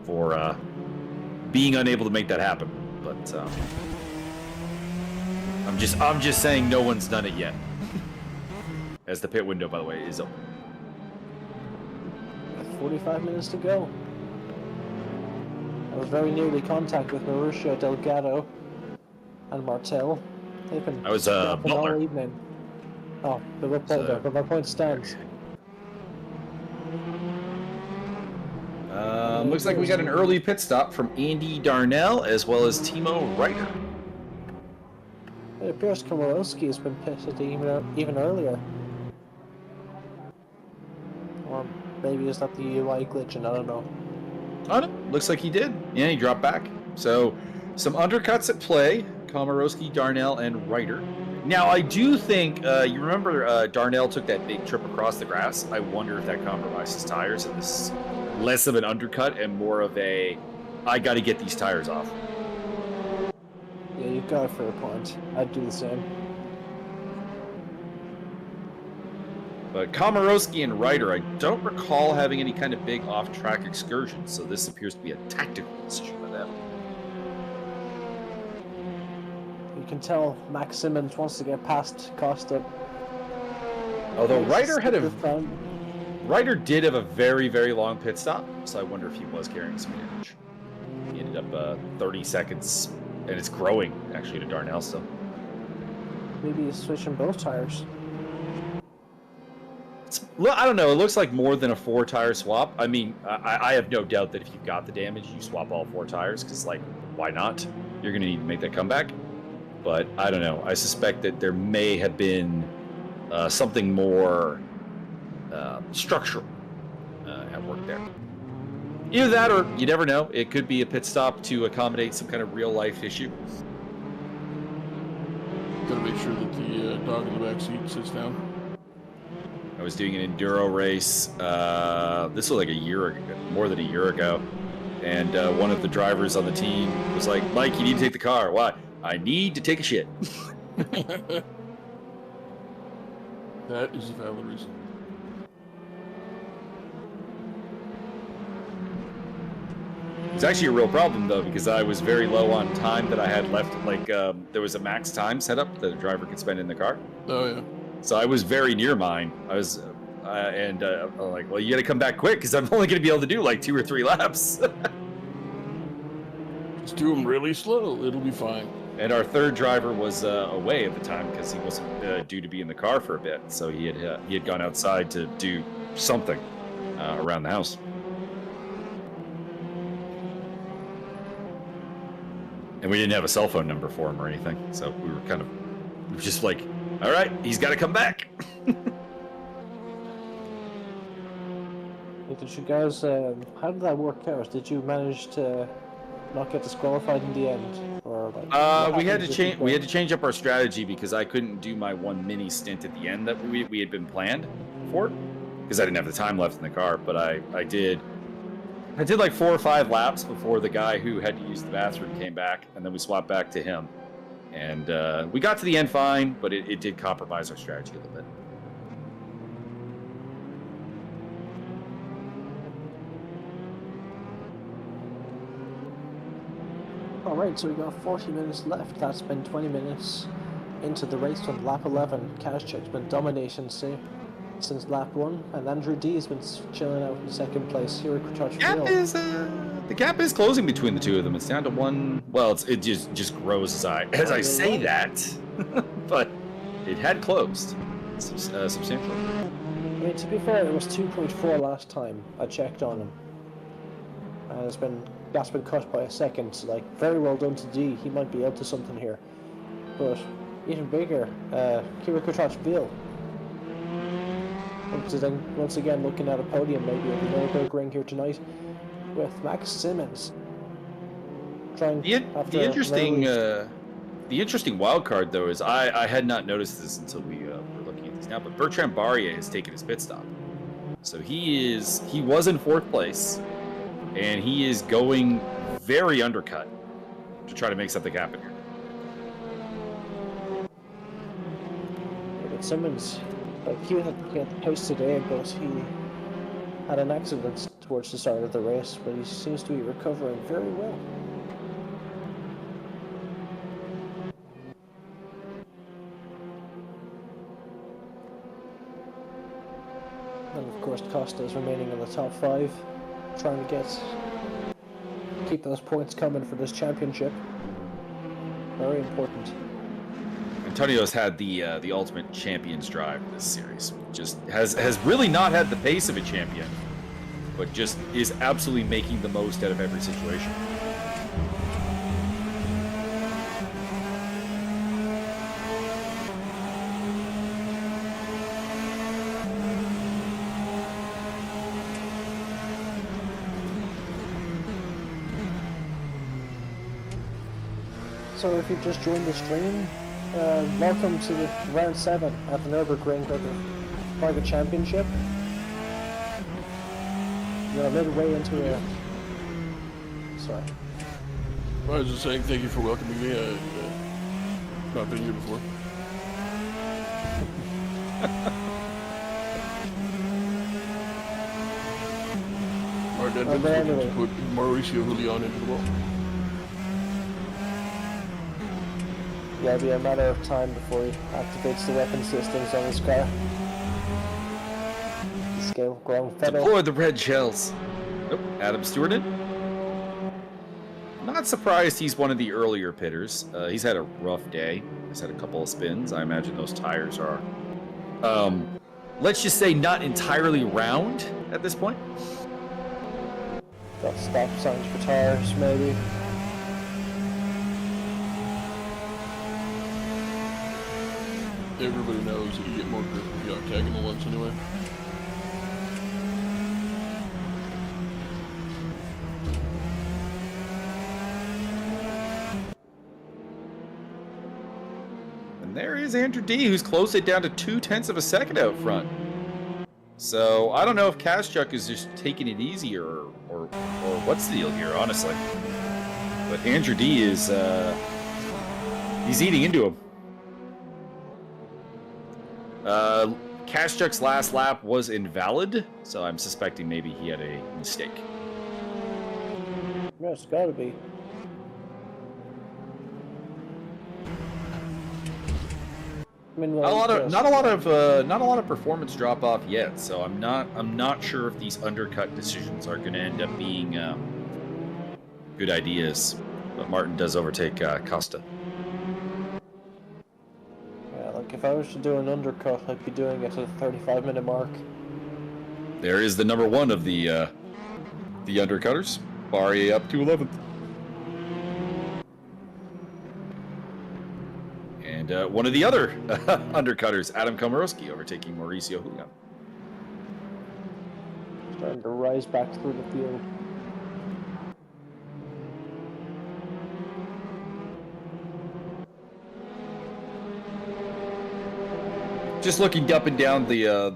for being unable to make that happen. But I'm just saying no one's done it yet. As the pit window, by the way, is open. 45 minutes to go. I was very nearly contact with Mauricio Delgado and Martel. They've been I was scrapping all Butler. evening. Oh, they were pulled up, but my point stands. Looks like we got an early pit stop from Andy Darnell as well as Timo Reiter. It appears Komorowski has been pitted even earlier. Or maybe is that the UI glitching? I don't know. Oh, no. Looks like he did. Yeah, he dropped back. So some undercuts at play. Komorowski, Darnell, and Reiter. Now, I do think, you remember Darnell took that big trip across the grass? I wonder if that compromised his tires, and this is less of an undercut and more of a, I got to get these tires off. Yeah, you've got a fair point. I'd do the same. But Komorowski and Ryder, I don't recall having any kind of big off-track excursions, so this appears to be a tactical decision by them. You can tell Max Simmons wants to get past Costa. Although Ryder Ryder did have a very, very long pit stop, so I wonder if he was carrying some damage. He ended up 30 seconds, and it's growing, actually, to Darnell still. Maybe he's switching both tires. I don't know. It looks like more than a 4-tire swap. I mean, I have no doubt that if you've got the damage, you swap all 4 tires, because, like, why not? You're going to need to make that comeback. But I don't know. I suspect that there may have been something more structural at work there. Either that, or you never know. It could be a pit stop to accommodate some kind of real-life issue. Gotta make sure that the dog in the back seat sits down. I was doing an enduro race. This was like a year ago, more than a year ago. And one of the drivers on the team was like, Mike, you need to take the car. Why? I need to take a shit. That is a valid reason. It's actually a real problem, though, because I was very low on time that I had left. Like, there was a max time set up that a driver could spend in the car. Oh, yeah. So I was very near mine. I was, I'm like, well, you got to come back quick because I'm only going to be able to do like 2 or 3 laps. Just do them really slow. It'll be fine. And our third driver was away at the time because he wasn't due to be in the car for a bit. So he had gone outside to do something around the house. And we didn't have a cell phone number for him or anything. So we were just like, all right, he's got to come back. Did you guys, how did that work out? Did you manage to not get disqualified in the end? Or like, we had to change up our strategy because I couldn't do my one mini stint at the end that we had been planned for because I didn't have the time left in the car. But I did like 4 or 5 laps before the guy who had to use the bathroom came back, and then we swapped back to him. And we got to the end fine, but it did compromise our strategy a little bit. Alright, so we got 40 minutes left. That's been 20 minutes into the race on lap 11. Kazchuk's been dominating since lap 1, and Andrew D has been chilling out in second place. Here the gap is closing between the two of them. It's down to 1. Well, it just grows as I say that, but it had closed substantially. I mean, to be fair, it was 2.4 last time I checked on him. And that's been cut by a second, so like, very well done to D. He might be up to something here. But even bigger, Kira Kutrach-Ville. Once again looking at a podium maybe at the Nürburgring here tonight with Max Simmons. The interesting wild card though is I had not noticed this until we were looking at this now, but Bertrand Barrier has taken his pit stop. So he was in 4th place, and he is going very undercut to try to make something happen here. Yeah, but Simmons, like, he was at the house today, but he had an accident towards the start of the race, but he seems to be recovering very well. And of course Costa is remaining in the top 5, trying to keep those points coming for this championship. Very important. Antonio's had the ultimate champion's drive this series. Just has really not had the pace of a champion, but just is absolutely making the most out of every situation. So if you've just joined the stream, Welcome to the round 7 at the Nürburgring of the Praga Championship. You're midway into a... Sorry. I was just saying thank you for welcoming me. I've not been here before. Martin Edmonds looking to put Mauricio Julian into the wall. Yeah, it'll be a matter of time before he activates the weapon systems on his car. The scale growing fed up. Deploy the red shells. Nope, Adam Stewart in. Not surprised he's one of the earlier pitters. He's had a rough day. He's had a couple of spins. I imagine those tires are, let's just say, not entirely round at this point. Got stop signs for tires, maybe. Everybody knows that you get more grip with the octagonal ones anyway. And there is Andrew D, who's closed it down to 0.2 of a second out front. So I don't know if Kaschuk is just taking it easy or what's the deal here, honestly. But Andrew D is he's eating into him. Kaschuk's last lap was invalid, so I'm suspecting maybe he had a mistake. Yeah, it's gotta be. I mean, Not a lot of performance drop off yet, so I'm not sure if these undercut decisions are going to end up being good ideas. But Martin does overtake Costa. Yeah, like if I was to do an undercut, I'd be doing it at the 35-minute mark. There is the number 1 of the undercutters, Barrier up to 11th. And one of the other undercutters, Adam Komorowski, overtaking Mauricio Julian. Starting to rise back through the field. Just looking up and down the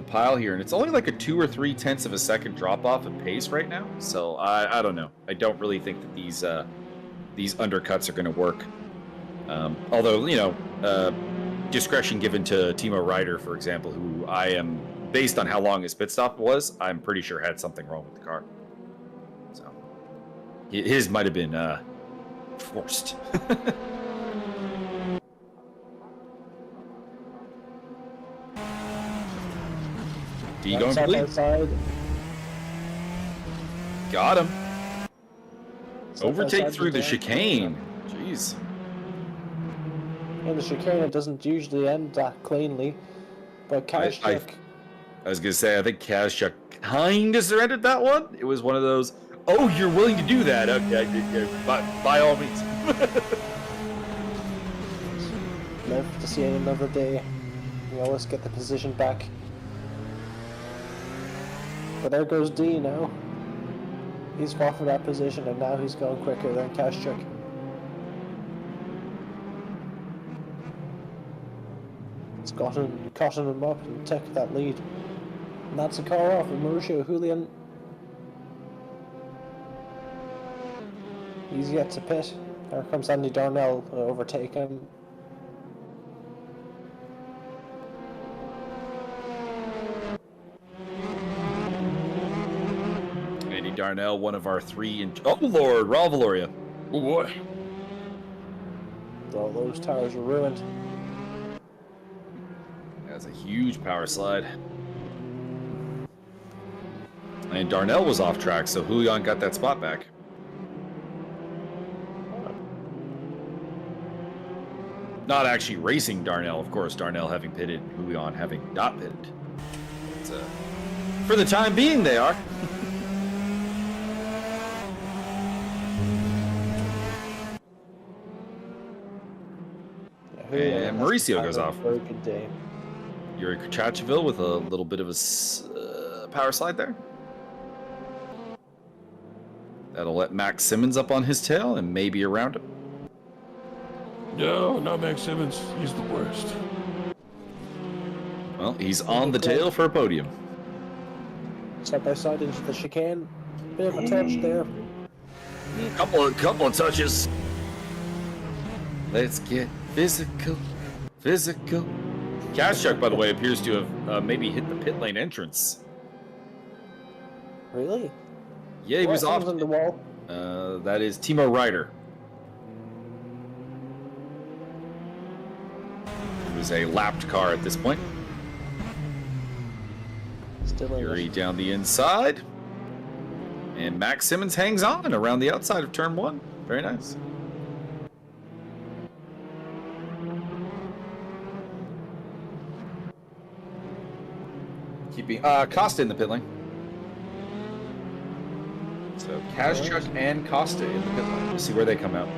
pile here, and it's only like a 2 or 3 tenths of a second drop off in pace right now. So I don't know. I don't really think that these undercuts are going to work. Although, you know, discretion given to Timo Ryder, for example, who I am, based on how long his pit stop was, I'm pretty sure had something wrong with the car. So his might have been forced. D going for lead. Got him. Overtake through the chicane. Jeez. In the chicane, it doesn't usually end that cleanly, but Kaschuk... I was going to say, I think Kaschuk kind of surrendered that one. It was one of those, oh, you're willing to do that? Okay, by all means. Live to see it another day. We always get the position back. But there goes D now. He's fought for that position, and now he's going quicker than Kaschuk. It's gotten him up and took that lead. And that's a car off of Mauricio Julian. He's yet to pit. There comes Andy Darnell to overtake him. Andy Darnell, one of our 3 oh Lord, Raul Valoria. Oh boy. All those tires are ruined. That's a huge power slide. And Darnell was off track, so Julian got that spot back. Not actually racing Darnell, of course, Darnell having pitted, Julian having not pitted. But, for the time being, they are. And Mauricio goes off. Very good day. Yuri Krachachville with a little bit of a power slide there. That'll let Max Simmons up on his tail and maybe around him. No, not Max Simmons. He's the worst. Well, he's on the tail for a podium. Side by side into the chicane. Bit of a touch there. Couple of touches. Let's get physical. Kaschuk, by the way, appears to have maybe hit the pit lane entrance. Really? Yeah, he was off. On the wall. That is Timo Ryder. It was a lapped car at this point. Still in Fury it. down the inside. And Max Simmons hangs on around the outside of turn 1. Very nice. Keeping Costa in the pit lane. So Kaschuk and Costa in the pit lane. We'll see where they come out.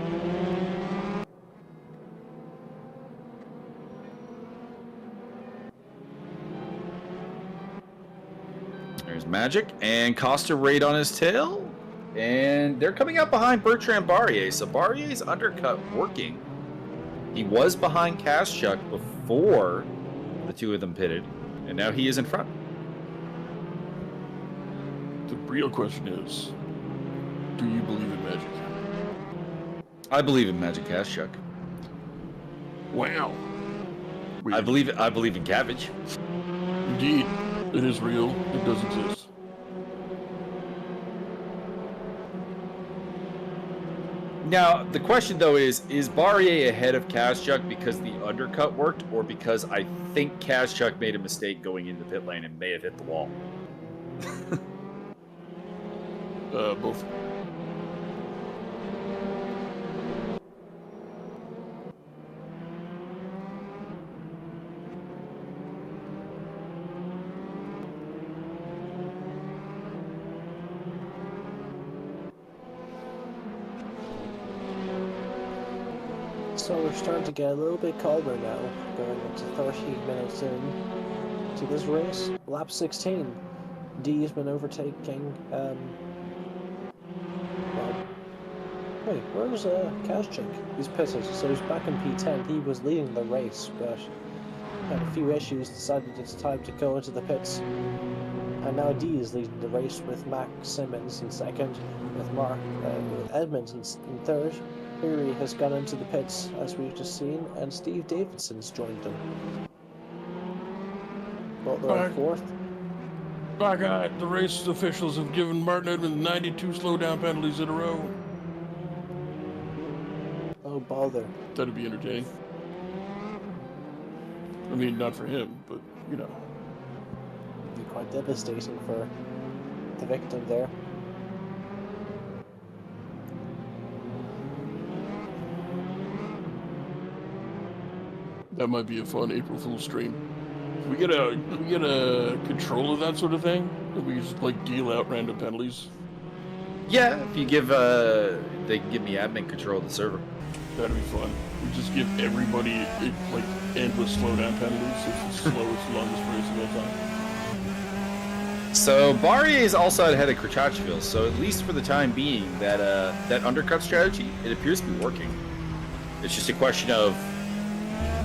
There's Magic and Costa right on his tail. And they're coming out behind Bertrand Barrier. So Barrier's undercut working. He was behind Kaschuk before the two of them pitted. And now he is in front. The real question is, do you believe in magic? I believe in Magic Kaschuk. Wow. I believe in cabbage. Indeed, it is real. It does exist. Now, the question though is Barrier ahead of Kaschuk because the undercut worked, or because I think Kaschuk made a mistake going into the pit lane and may have hit the wall? Both. So we're starting to get a little bit calmer now, going into 30 minutes into this race. Lap 16. D has been overtaking. Well, wait, where was Kaschuk? He's pitted, so he's back in P10. He was leading the race, but had a few issues. Decided it's time to go into the pits. And now D is leading the race with Max Simmons in second, with Edmonds in third. Fury has gone into the pits, as we've just seen, and Steve Davidson's joined them. Butler in fourth. By God, the race officials have given Martin Edmonds 92 slowdown penalties in a row. Oh, bother. That'd be entertaining. I mean, not for him, but, you know. It'd be quite devastating for the victim there. That might be a fun April Fool's stream. We get a control of that sort of thing. We just like deal out random penalties. Yeah, if you give they can give me admin control of the server. That'd be fun. We just give everybody like endless slowdown penalties. It's the slowest, longest race of all time. So Barrier is also ahead of Krachachville. So at least for the time being, that undercut strategy, it appears to be working. It's just a question of,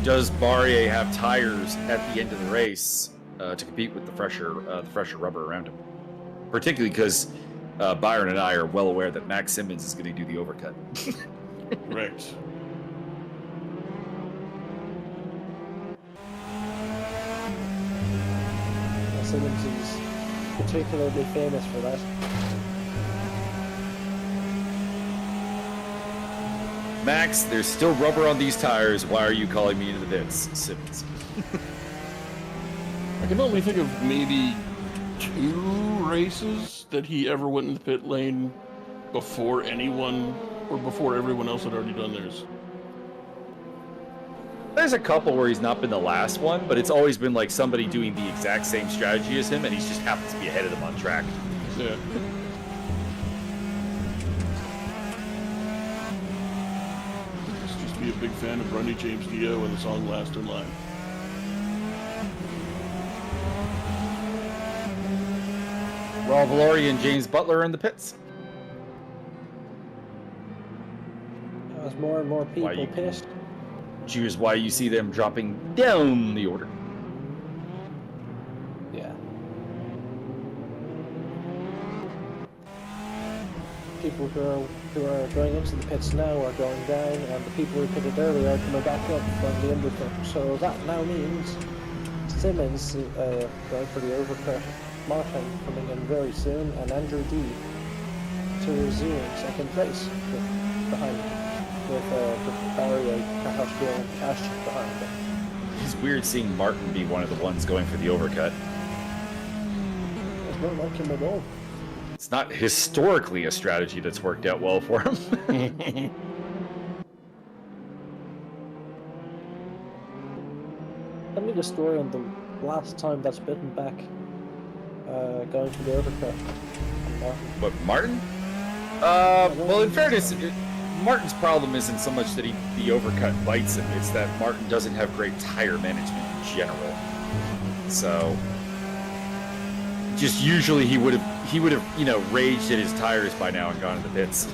does Barrier have tires at the end of the race to compete with the fresher rubber around him? Particularly because Byron and I are well aware that Max Simmons is going to do the overcut. Correct. Simmons is particularly famous for that. Max, there's still rubber on these tires. Why are you calling me into the pits, Simmons? I can only think of maybe 2 races that he ever went in the pit lane before anyone, or before everyone else had already done theirs. There's a couple where he's not been the last one, but it's always been like somebody doing the exact same strategy as him, and he just happens to be ahead of them on track. Yeah. Be a big fan of Ronnie James Dio and the song Last in Line. Raul Valori and James Butler are in the pits. As more and more people pissed. which is why you see them dropping down the order. Yeah. People who are going into the pits now are going down, and the people who pitted earlier are coming back up from the undercut. So that now means Simmons going for the overcut, Martin coming in very soon, and Andrew D to resume second place behind with Barry, Kahashville, and Cash behind him. It's weird seeing Martin be one of the ones going for the overcut. It's not like him at all. It's not historically a strategy that's worked out well for him. Tell me the story on the last time that's bitten back going for the overcut. But Martin? Well, in fairness, Martin's problem isn't so much that the overcut bites him, it's that Martin doesn't have great tire management in general. So, just usually he would have, raged at his tires by now and gone to the pits.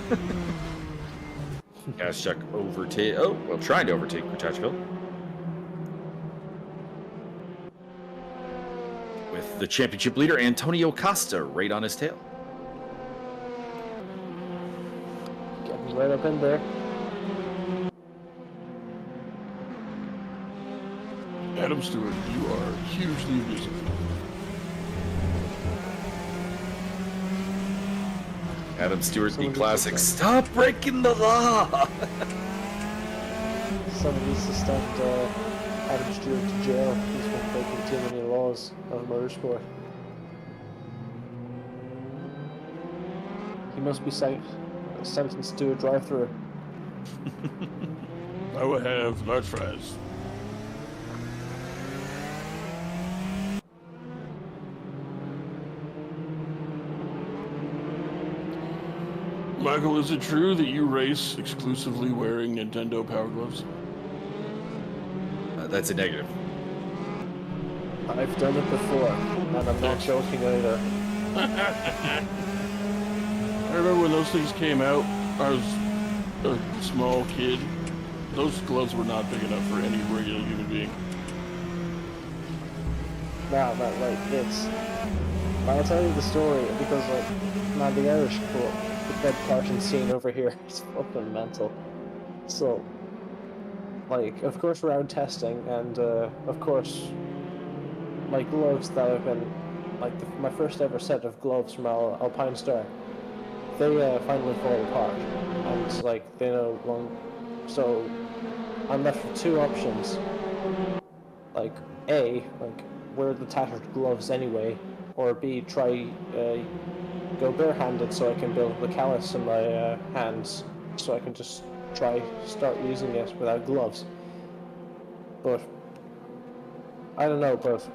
Kaschuk trying to overtake Krachachville. With the championship leader, Antonio Costa, right on his tail. Getting right up in there. Adam Stewart, you are hugely busy. Adam Stewart, the classic, stop breaking the law! Someone needs to send Adam Stewart to jail. He's been breaking too many laws of motorsport. He must be sentenced to a drive-through. I will have large fries. Michael, is it true that you race exclusively wearing Nintendo Power Gloves? That's a negative. I've done it before, and I'm not joking either. I remember when those things came out, I was a small kid. Those gloves were not big enough for any regular human being. Nah, it's... I'll tell you the story, because, the Irish the bed parking scene over here is fucking mental. So, of course we're out testing, and, of course, my gloves that have been, my first ever set of gloves from Alpine Star, they, finally fall apart, and, they know one, so, I'm left with two options. A, wear the tattered gloves anyway, or B, try, go barehanded so I can build the callus in my hands, so I can just start using it without gloves. But I don't know, but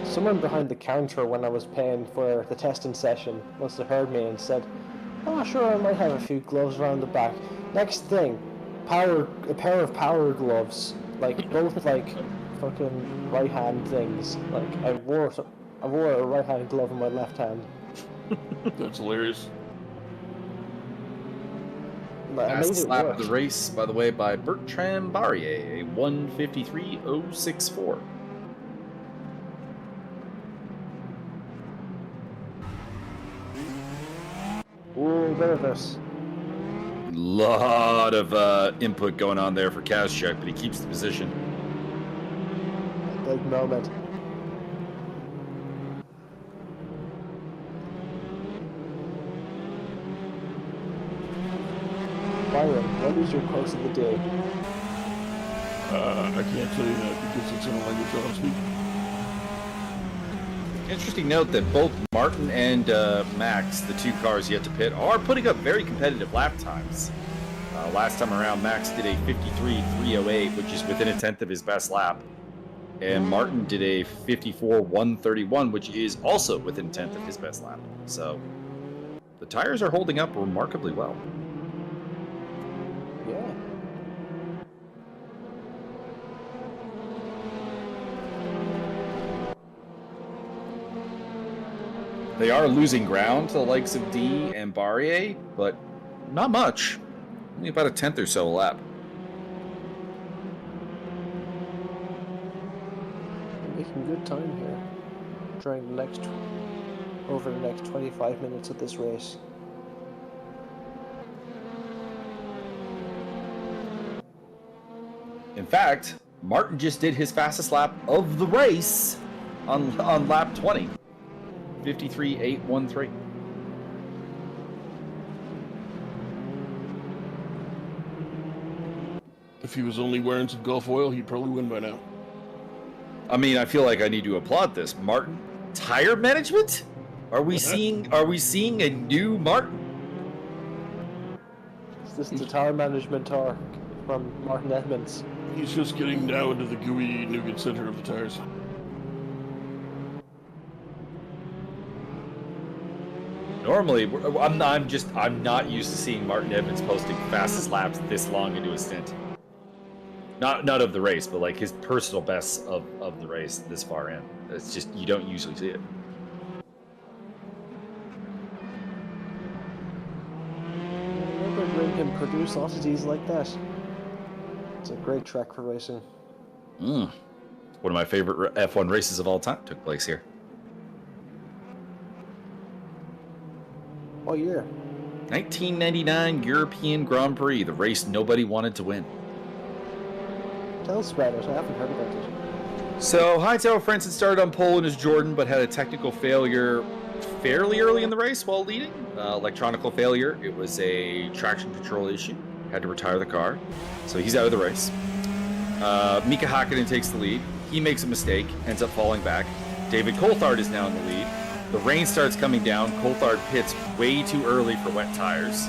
someone behind the counter when I was paying for the testing session must have heard me and said, "Oh, sure, I might have a few gloves around the back." Next thing, a pair of power gloves, both fucking right hand things. I wore a right hand glove in my left hand. That's hilarious. Fastest lap of the race, by the way, by Bertram Barrier, a 1:53.064. Ooh, nervous. Lot of input going on there for Kaschuk, but he keeps the position. Big moment. Byron, what is your quote of the day? I can't tell you that because it's in a language I don't speak. Interesting note that both Martin and Max, the two cars yet to pit, are putting up very competitive lap times. Last time around, Max did a 53.308, which is within a tenth of his best lap. And Martin did a 54.131, which is also within a tenth of his best lap. So, the tires are holding up remarkably well. Yeah. They are losing ground to the likes of D and Barrier, but not much. Only about a tenth or so a lap. making good time here over the next 25 minutes of this race. In fact, Martin just did his fastest lap of the race on lap 20. 53.813. If he was only wearing some Gulf oil, he'd probably win by now. I mean, I feel like I need to applaud this. Martin, tire management? Are we seeing a new Martin? Is this the tire management torque from Martin Edmonds? He's just getting now into the gooey nougat center of the tires. Normally, I'm not used to seeing Martin Edmonds posting fastest laps this long into a stint. Not of the race, but like his personal bests of the race this far in. It's just, you don't usually see it. Nürburgring can produce oddities like that. It's a great track for racing. One of my favorite F1 races of all time took place here. What year? 1999 European Grand Prix, the race nobody wanted to win. Tell us about it. I haven't heard about it. So Hightower Frentzen started on pole in his Jordan, but had a technical failure fairly early in the race while leading. Electronical failure. It was a traction control issue. Had to retire the car. So he's out of the race. Mika Hakkinen takes the lead. He makes a mistake, ends up falling back. David Coulthard is now in the lead. The rain starts coming down. Coulthard pits way too early for wet tires.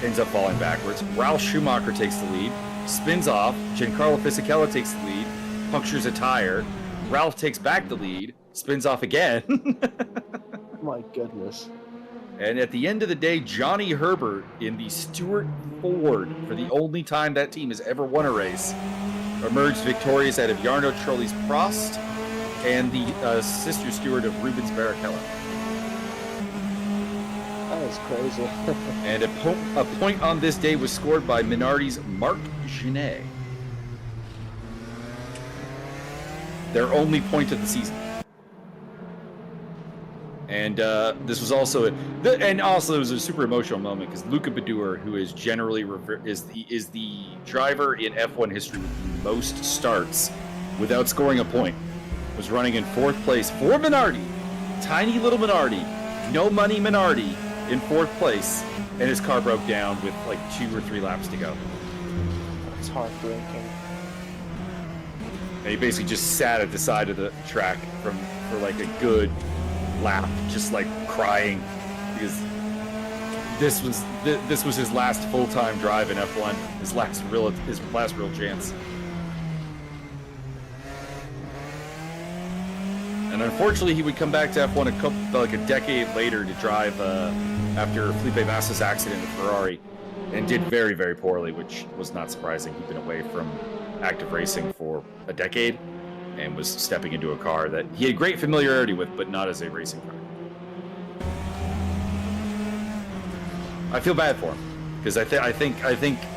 Ends up falling backwards. Ralf Schumacher takes the lead. Spins off. Giancarlo Fisichella takes the lead. Punctures a tire. Ralph takes back the lead. Spins off again. My goodness. And at the end of the day, Johnny Herbert in the Stewart Ford, for the only time that team has ever won a race, emerged victorious out of Jarno Trulli's Prost and the sister steward of Rubens Barrichello. That is crazy. And a point on this day was scored by Minardi's Marc Genet. Their only point of the season. And this was also it was a super emotional moment because Luca Badour, who is generally is the driver in F1 history with the most starts without scoring a point, was running in 4th place for Minardi, tiny little Minardi, no money Minardi, in 4th place, and his car broke down with like 2 or 3 laps to go. That's heartbreaking. And he basically just sat at the side of the track for like a good lap, just like crying, because this was his last full-time drive in F1, his last real chance. And unfortunately, he would come back to F1 a decade later to drive after Felipe Massa's accident in Ferrari, and did very, very poorly, which was not surprising. He'd been away from active racing for a decade and was stepping into a car that he had great familiarity with, but not as a racing car. I feel bad for him because I think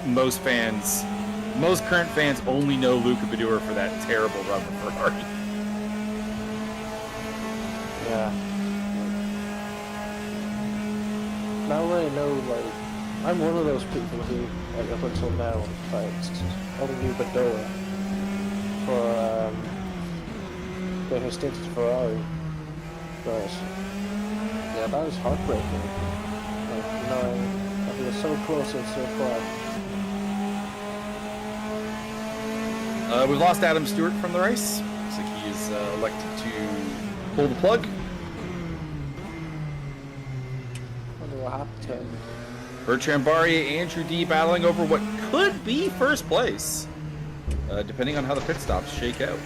most current fans only know Luca Badour for that terrible run with Ferrari. Yeah. Now I know, like, I'm one of those people who, like, up until now, only knew Badour for being his stint at Ferrari. But yeah, that was heartbreaking. Like, knowing that he was so close and so far. We've lost Adam Stewart from the race. Looks like he is elected to pull the plug. Wonder what happened to him. Bertrand Barrier, Andrew D battling over what could be first place, depending on how the pit stops shake out.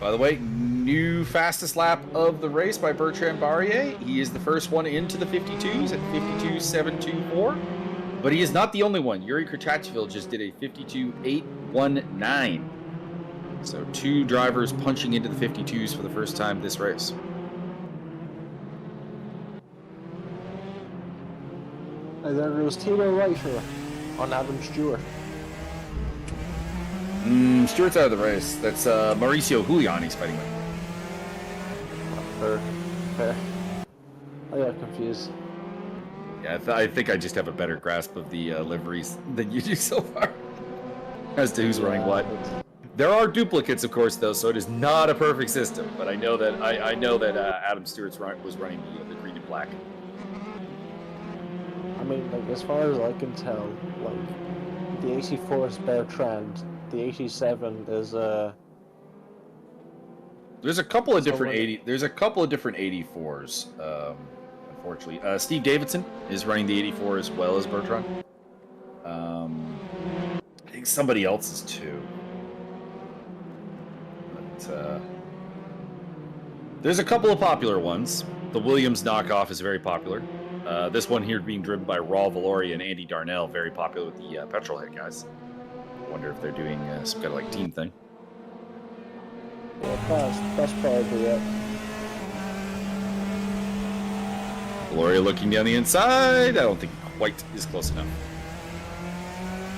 By the way, new fastest lap of the race by Bertrand Barrier. He is the first one into the 52s at 52.724. But he is not the only one. Yuri Krachachvil just did a 52.819. So 2 drivers punching into the 52s for the first time this race. And there goes Timo Reiter on Adam Stewart. Stewart's out of the race. That's Mauricio Julian he's fighting with. Fair. I got confused. Yeah, I think I just have a better grasp of the liveries than you do so far as to who's running what. There are duplicates, of course, though, so it is not a perfect system. But I know that Adam Stewart's was running the green and black. I mean, like, as far as I can tell, like, the 84 is Bertrand, the 87 is There's a couple of different Someone- There's a couple of different 84s. Unfortunately, Steve Davidson is running the 84 as well as Bertrand. I think somebody else is too. But there's a couple of popular ones. The Williams knockoff is very popular. This one here being driven by Raul Valori and Andy Darnell, very popular with the Petrolhead guys. Wonder if they're doing some kind of like team thing. yeah, that's probably it. Valori looking down the inside. I don't think quite is close enough.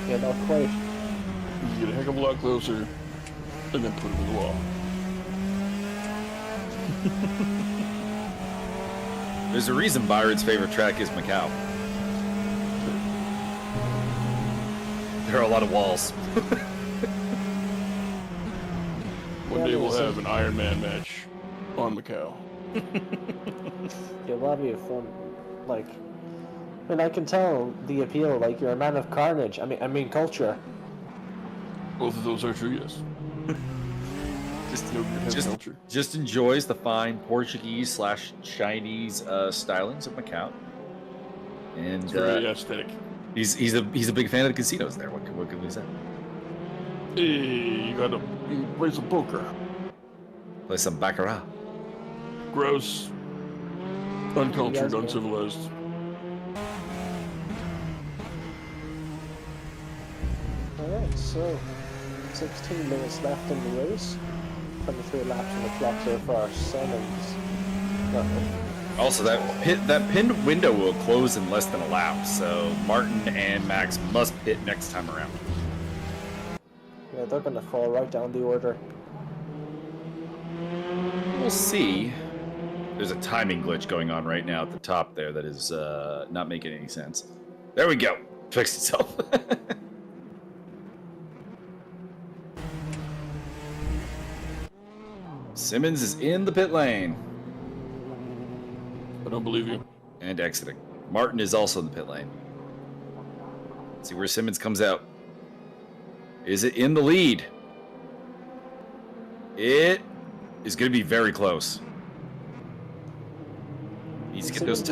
Yeah, not quite. You get a heck of a lot closer, and then put it in the wall. There's a reason Byron's favorite track is Macau. There are a lot of walls. One day we'll have an Iron Man match on Macau. Yeah, that'd be fun. Like, I mean, I can tell the appeal. Like, you're a man of carnage. I mean culture. Both of those are true, yes. Just enjoys the fine Portuguese/Chinese stylings of Macau, and It's very aesthetic. he's a big fan of the casinos there. What can we say? Hey, you gotta play some poker. Play some baccarat. Gross, uncultured, You guys go. uncivilized. Alright, so 16 minutes left in the race. 23 laps on the clock so far. Simmons. Also, that pinned window will close in less than a lap, so Martin and Max must pit next time around. Yeah, they're gonna fall right down the order. We'll see. There's a timing glitch going on right now at the top there that is not making any sense. There we go. Fixed itself. Simmons is in the pit lane I don't believe you. and exiting. Martin is also in the pit lane. Let's see where Simmons comes out. Is it in the lead? It is going to be very close. Needs to get those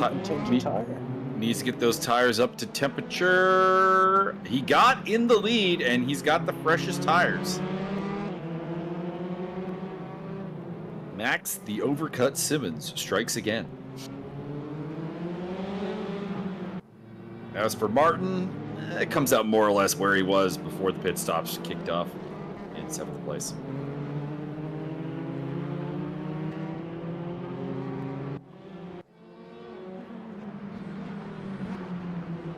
needs to get those tires up to temperature. He got in the lead and he's got the freshest tires. Max, the overcut Simmons, strikes again. As for Martin, it comes out more or less where he was before the pit stops kicked off in 7th place.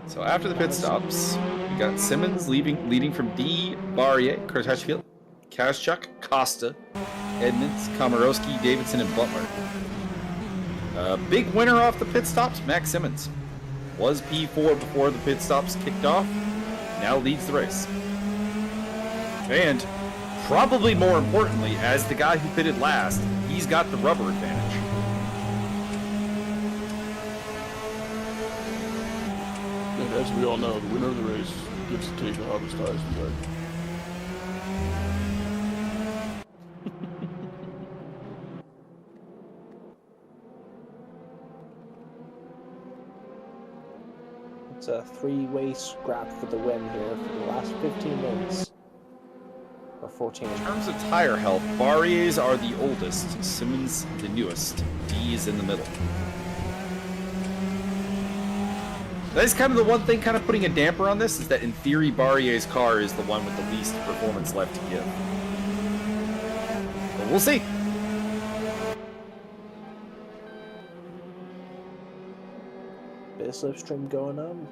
So after the pit stops, we got Simmons leading from D, Barrier, Kurtashvili, Kazchuk, Costa, Edmonds, Komorowski, Davidson, and Butler. Big winner off the pit stops, Max Simmons. Was P4 before the pit stops kicked off, now leads the race. And, probably more importantly, as the guy who pitted last, he's got the rubber advantage. And as we all know, the winner of the race gets to take the hottest tires in the yard. It's a three-way scrap for the win here for the last 15 minutes. Or 14. In terms of tire health, Barriers are the oldest, Simmons the newest, D is in the middle. That's kind of the one thing kind of putting a damper on this, is that in theory Barrier's car is the one with the least performance left to give. But we'll see. Bit of slipstream going on.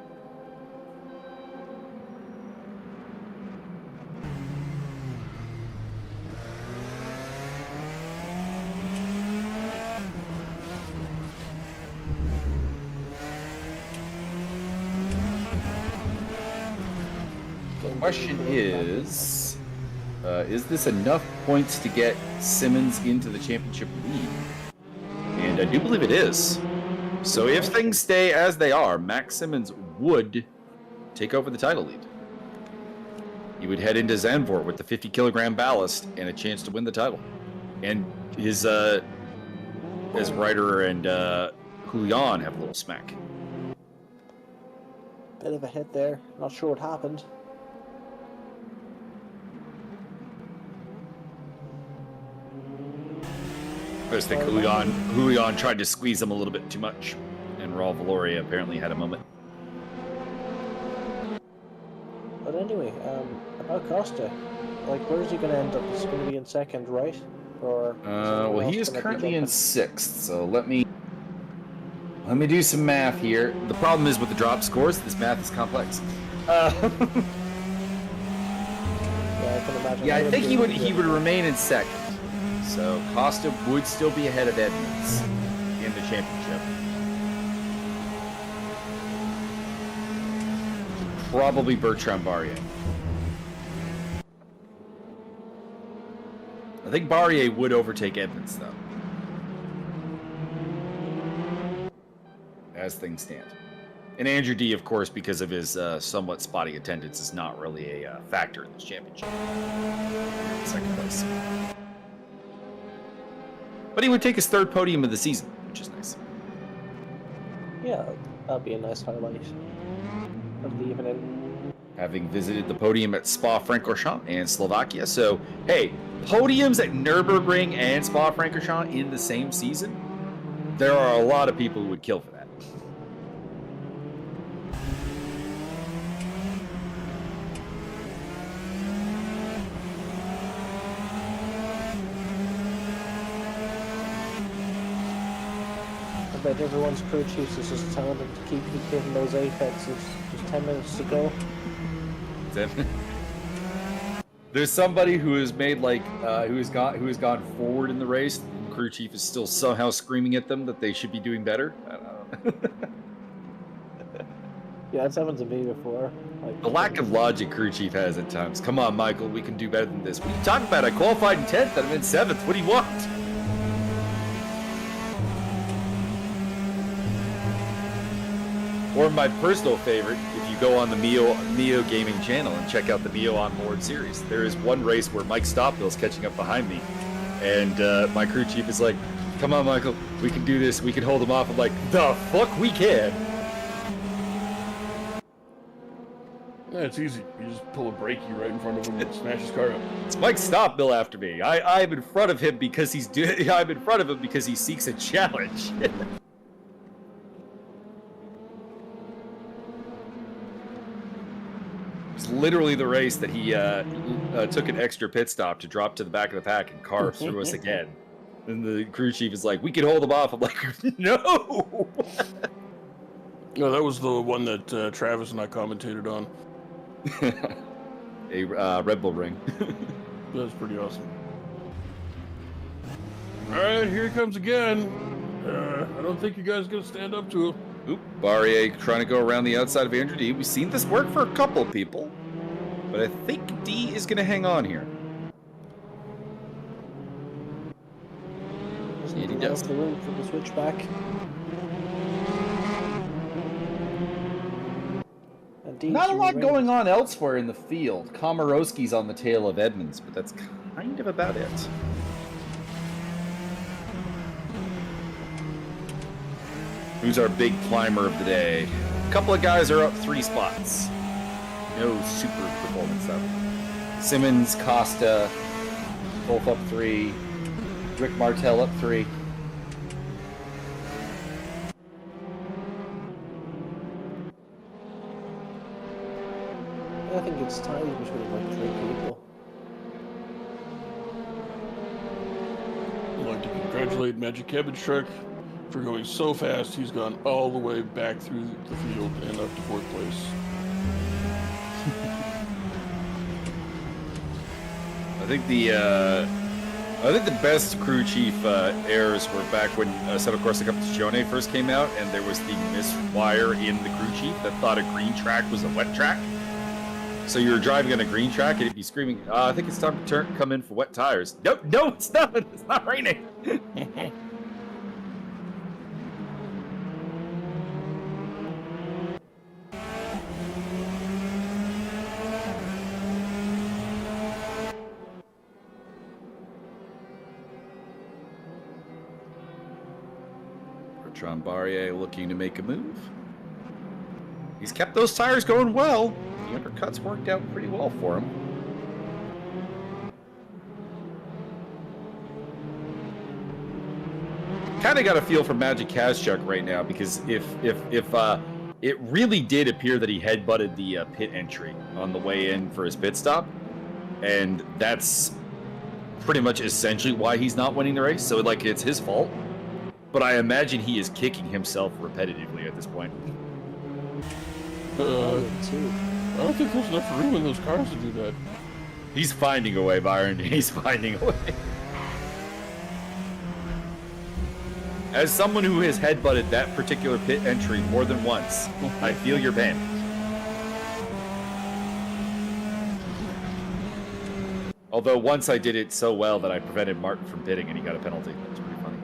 question is this enough points to get Simmons into the championship lead? And I do believe it is. So if things stay as they are, Max Simmons would take over the title lead. He would head into Zandvoort with the 50-kilogram ballast and a chance to win the title. And his as Ryder and Julian have a little smack. Bit of a hit there. Not sure what happened. I just think Julian tried to squeeze him a little bit too much, and Raul Valoria apparently had a moment. But anyway, about Costa, like, where's he going to end up? He's going to be in second, right? Or well, he is currently in sixth. So let me do some math here. The problem is with the drop scores, this math is complex. Yeah, I can imagine. Yeah, I think he would remain in second. So Costa would still be ahead of Edmonds in the championship. Probably Bertrand Barrier. I think Barrier would overtake Edmonds, though. As things stand. And Andrew D, of course, because of his somewhat spotty attendance, is not really a factor in this championship. Second place. But he would take his third podium of the season, which is nice. Yeah, that'd be a nice highlight of the evening. Having visited the podium at Spa-Francorchamps and Slovakia. So, hey, podiums at Nürburgring and Spa-Francorchamps in the same season? There are a lot of people who would kill for that. I bet everyone's crew chiefs is just telling them to keep hitting those apexes. Just 10 minutes to go. There's somebody who has made who has gone forward in the race. And the crew chief is still somehow screaming at them that they should be doing better. I don't know. Yeah, it's happened to me before. Like, The lack of logic crew chief has at times. Come on, Michael, we can do better than this. What are you talking about? I qualified in 10th and I'm in 7th. What do you want? Or my personal favorite, if you go on the Mio Gaming channel and check out the Mio On Board series, there is one race where Mike Stoppill's catching up behind me, and my crew chief is like, "Come on, Michael, we can do this. We can hold him off." I'm like, "The fuck, we can." Yeah, it's easy. You just pull a brakey right in front of him and smash his car up. It's Mike Stoppbill after me. I'm in front of him because I'm in front of him because he seeks a challenge. It's literally the race that he took an extra pit stop to drop to the back of the pack and carve through us again. And the crew chief is like, "We can hold him off." I'm like, "No." No, that was the one that Travis and I commentated on. A Red Bull ring. That was pretty awesome. All right, here he comes again. I don't think you guys are gonna stand up to him. Oop, Barrier trying to go around the outside of Andrew D. We've seen this work for a couple of people, but I think D is going to hang on here. Yeah, he does. The room for the switchback. Not a lot going on elsewhere in the field. Komorowski's on the tail of Edmonds, but that's kind of about it. Who's our big climber of the day? A couple of guys are up 3 spots. No super performance though. Simmons, Costa, both up 3. Rick Martel up 3. I think it's tied between like 3 people. I'd like to congratulate Magic Cabbage Truck for going so fast. He's gone all the way back through the field and up to 4th place. I think the best crew chief errors were back when Sept Corsa Competizione first came out, and there was the miswire in the crew chief that thought a green track was a wet track. So you're driving on a green track and it'd be screaming, I think it's time to come in for wet tires. Nope, no, it's not. It's not raining. Bertrand Barrier looking to make a move. He's kept those tires going well. The undercuts worked out pretty well for him. Kind of got a feel for Magic Kazchuk right now, because if it really did appear that he headbutted the pit entry on the way in for his pit stop, and that's pretty much essentially why he's not winning the race. So like it's his fault, but I imagine he is kicking himself repetitively at this point. I don't think there's enough room in those cars to do that. He's finding a way, Byron. He's finding a way. As someone who has headbutted that particular pit entry more than once, I feel your pain. Although once I did it so well that I prevented Martin from pitting and he got a penalty. That was pretty funny.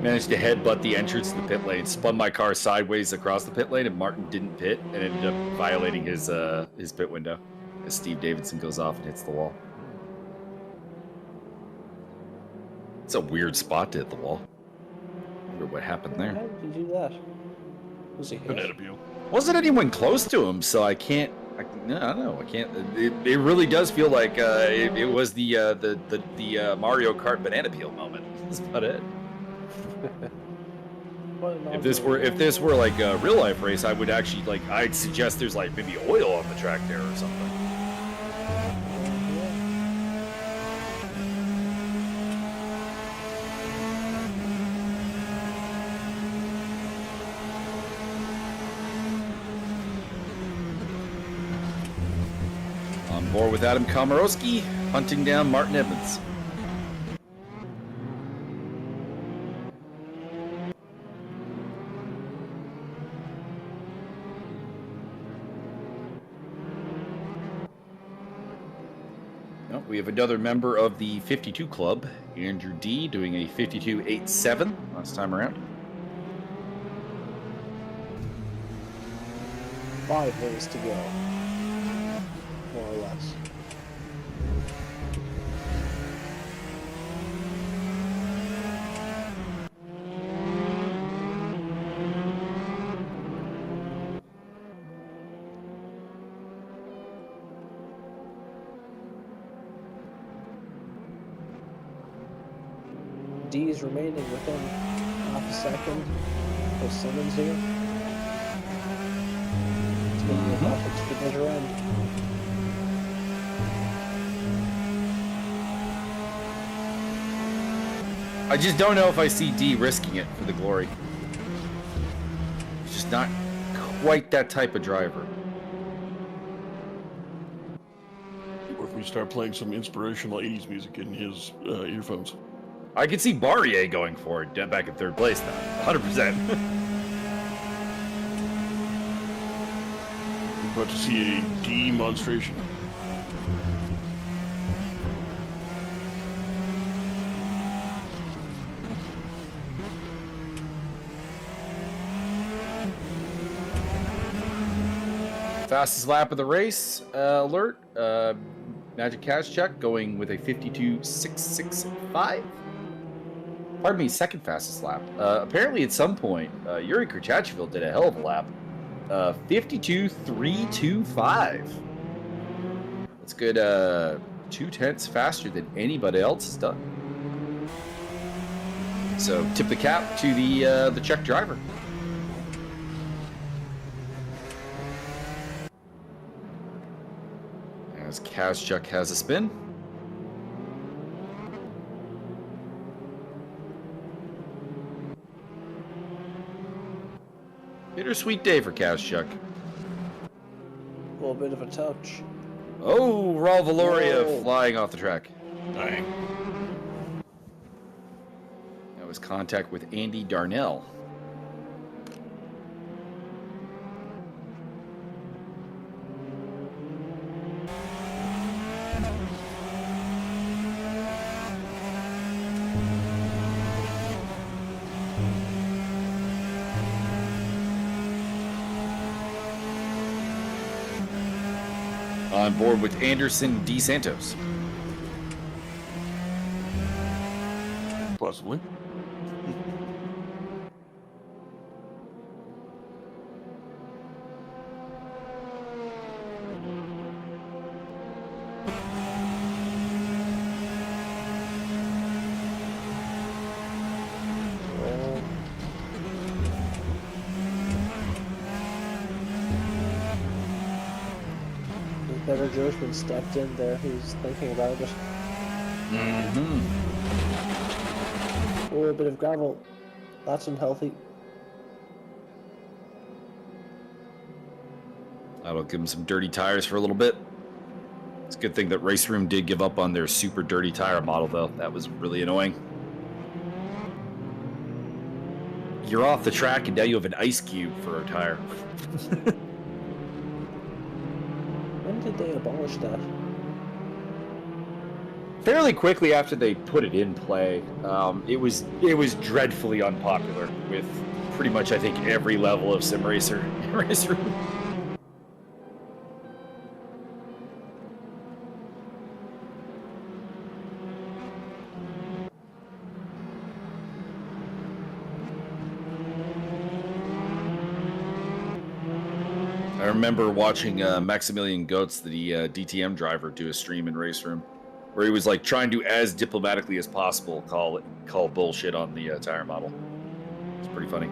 Managed to headbutt the entrance to the pit lane, spun my car sideways across the pit lane, and Martin didn't pit and ended up violating his pit window as Steve Davidson goes off and hits the wall. It's a weird spot to hit the wall. I wonder what happened there. How did you do that? Was he hit? Banana peel. Wasn't anyone close to him, so I can't. No, I don't know. I can't. It really does feel like it was the Mario Kart banana peel moment. That's about it. If this were like a real life race, I would actually I'd suggest there's like maybe oil on the track there or something. On board with Adam Komorowski, hunting down Martin Edmonds. We have another member of the 52 Club, Andrew D, doing a 52.87 last time around. 5 minutes to go, more or less. D is remaining within half a second of Simmons here. It's going to be a to the bitter end. I just don't know if I see D risking it for the glory. He's just not quite that type of driver. Or if we start playing some inspirational 80s music in his earphones. I could see Barrier going for it back in third place now. 100%. We're about to see a demonstration. Fastest lap of the race, alert. Magic Kazchuk going with a 52.665. Pardon me, second fastest lap. Apparently at some point, Yuri Krachachvil did a hell of a lap. 52.325. That's good, 2/10 faster than anybody else has done. So tip the cap to the Czech driver. As Kazchuk has a spin. Bittersweet day for Kazchuk. A little bit of a touch. Oh, Raul Valoria Whoa. flying off the track. Dang. That was contact with Andy Darnell. on board with Anderson D. Santos. Possibly. Better judgment stepped in there. He's thinking about it. Mm-hmm. Oh, a bit of gravel. That's unhealthy. That'll give him some dirty tires for a little bit. It's a good thing that Raceroom did give up on their super dirty tire model, though. That was really annoying. You're off the track, and now you have an ice cube for a tire. When did they abolish that? Fairly quickly after they put it in play, it was dreadfully unpopular with pretty much, I think, every level of sim racer. I remember watching Maximilian Goetz, the DTM driver, do a stream in Raceroom, where he was like trying to, as diplomatically as possible, call bullshit on the tire model. It's pretty funny.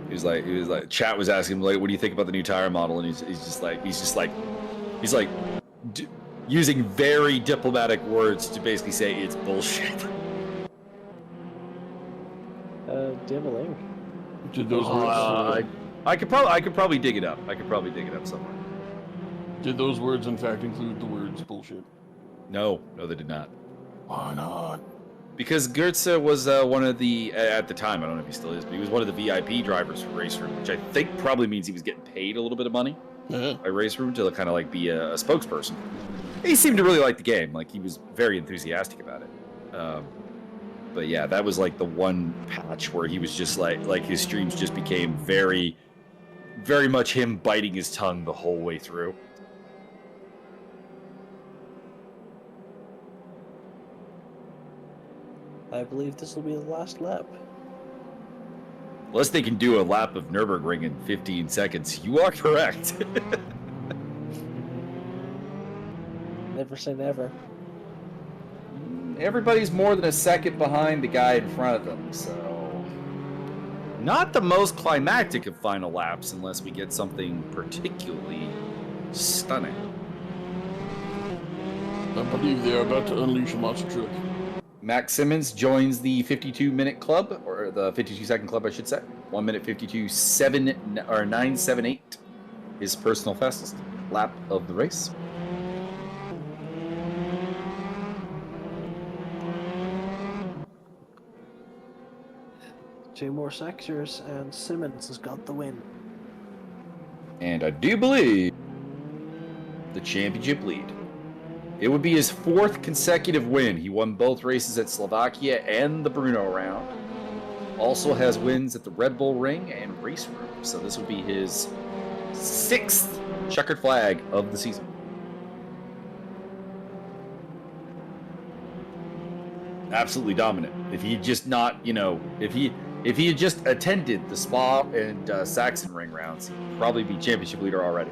He was like, chat was asking him like, "What do you think about the new tire model?" And he's using very diplomatic words to basically say it's bullshit. Dibbling. Did those words? I could probably dig it up. I could probably dig it up somewhere. Did those words in fact include the words bullshit? No, they did not. Why not? Because Goetze was one of the, at the time, I don't know if he still is, but he was one of the VIP drivers for Raceroom, which I think probably means he was getting paid a little bit of money by Raceroom to kind of like be a spokesperson. He seemed to really like the game. Like, he was very enthusiastic about it. But yeah, that was like the one patch where he was just like his streams just became very, very much him biting his tongue the whole way through. I believe this will be the last lap. Unless they can do a lap of Nürburgring in 15 seconds, you are correct. Never say never. Everybody's more than a second behind the guy in front of them, so... Not the most climactic of final laps unless we get something particularly stunning. I believe they are about to unleash a monster truck. Max Simmons joins the 52-minute club, or the 52-second club, I should say. 1 minute 978, his personal fastest lap of the race. Two more sectors, and Simmons has got the win. And I do believe the championship lead. It would be his 4th consecutive win. He won both races at Slovakia and the BRNO round. Also has wins at the Red Bull Ring and Raceroom. So this would be his 6th checkered flag of the season. Absolutely dominant. If he just not, if he had just attended the Spa and Sachsenring rounds, he'd probably be championship leader already.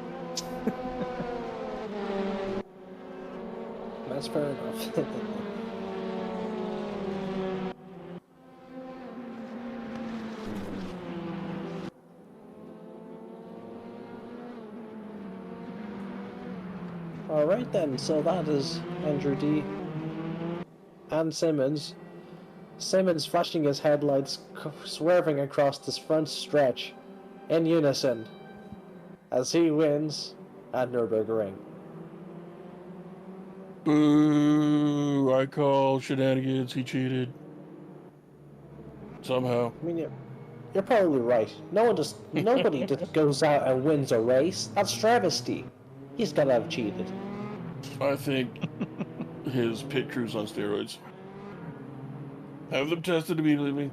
That's fair enough. Alright then, so that is Andrew D. and Simmons. Simmons flashing his headlights, swerving across this front stretch in unison as he wins at Nürburgring. Boo! I call shenanigans. He cheated. Somehow. I mean, you're probably right. Nobody just goes out and wins a race. That's travesty. He's gotta have cheated. I think his pit crew's on steroids. Have them tested immediately.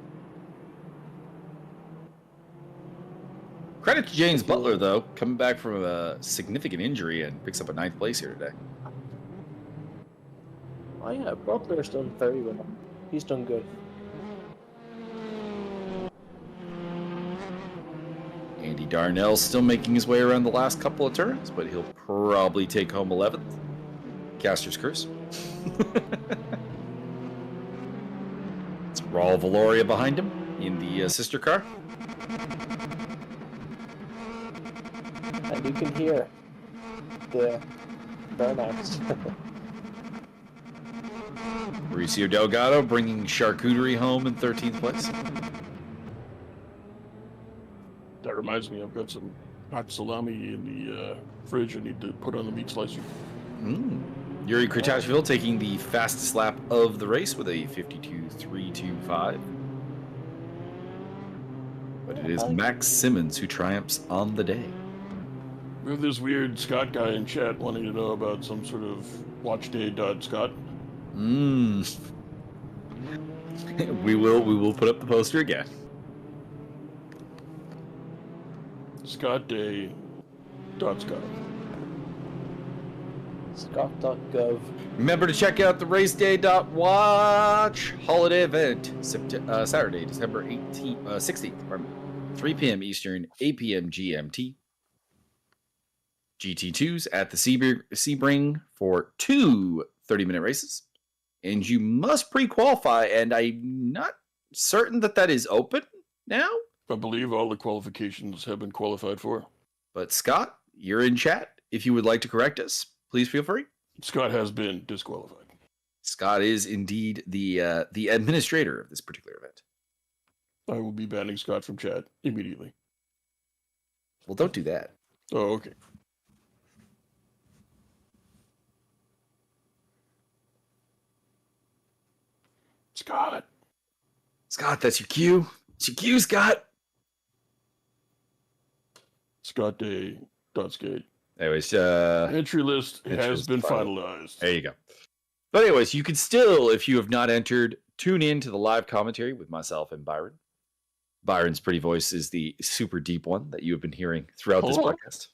Credit to James Butler, though, coming back from a significant injury and picks up a 9th place here today. Oh yeah, Butler's done very well. He's done good. Andy Darnell's still making his way around the last couple of turns, but he'll probably take home 11th. Caster's curse. It's Raul Valoria behind him in the sister car. And you can hear the burnouts. Mauricio Delgado bringing charcuterie home in 13th place. That reminds me, I've got some hot salami in the fridge I need to put on the meat slicer. Yuri Kretachville taking the fastest lap of the race with a 52.325. But it is Max Simmons who triumphs on the day. We have this weird Scott guy in chat wanting to know about some sort of watch day Scott. We will put up the poster again. Scott Day Scott. Scott.gov. Remember to check out the raceday.watch holiday event Saturday, December 16th, 3 p.m. Eastern, 8 p.m. GMT. GT2s at the Sebring for 2 30-minute races. And you must pre-qualify, and I'm not certain that is open now. I believe all the qualifications have been qualified for. But Scott, you're in chat. If you would like to correct us, please feel free. Scott has been disqualified. Scott is indeed the administrator of this particular event. I will be banning Scott from chat immediately. Well, don't do that. Oh, okay. Scott, that's your cue. It's your cue, Scott. Scott Day Skate. Anyways, entry list has been finalized. There you go. But anyways, you can still, if you have not entered, tune in to the live commentary with myself and Byron. Byron's pretty voice is the super deep one that you have been hearing throughout this podcast.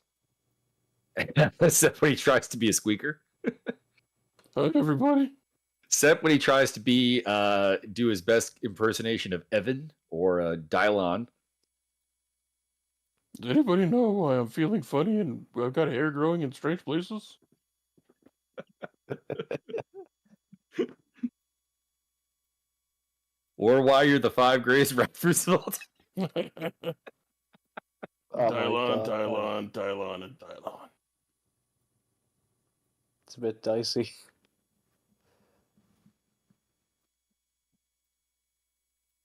Except when he tries to be a squeaker. Hi, everybody. Except when he tries to be do his best impersonation of Evan or Dylon. Does anybody know why I'm feeling funny and I've got hair growing in strange places? Or why you're the 5 greatest rappers of all time. Dylon, and Dylon. It's a bit dicey.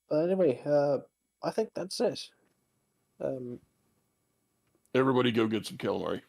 But anyway, I think that's it. Everybody go get some calamari.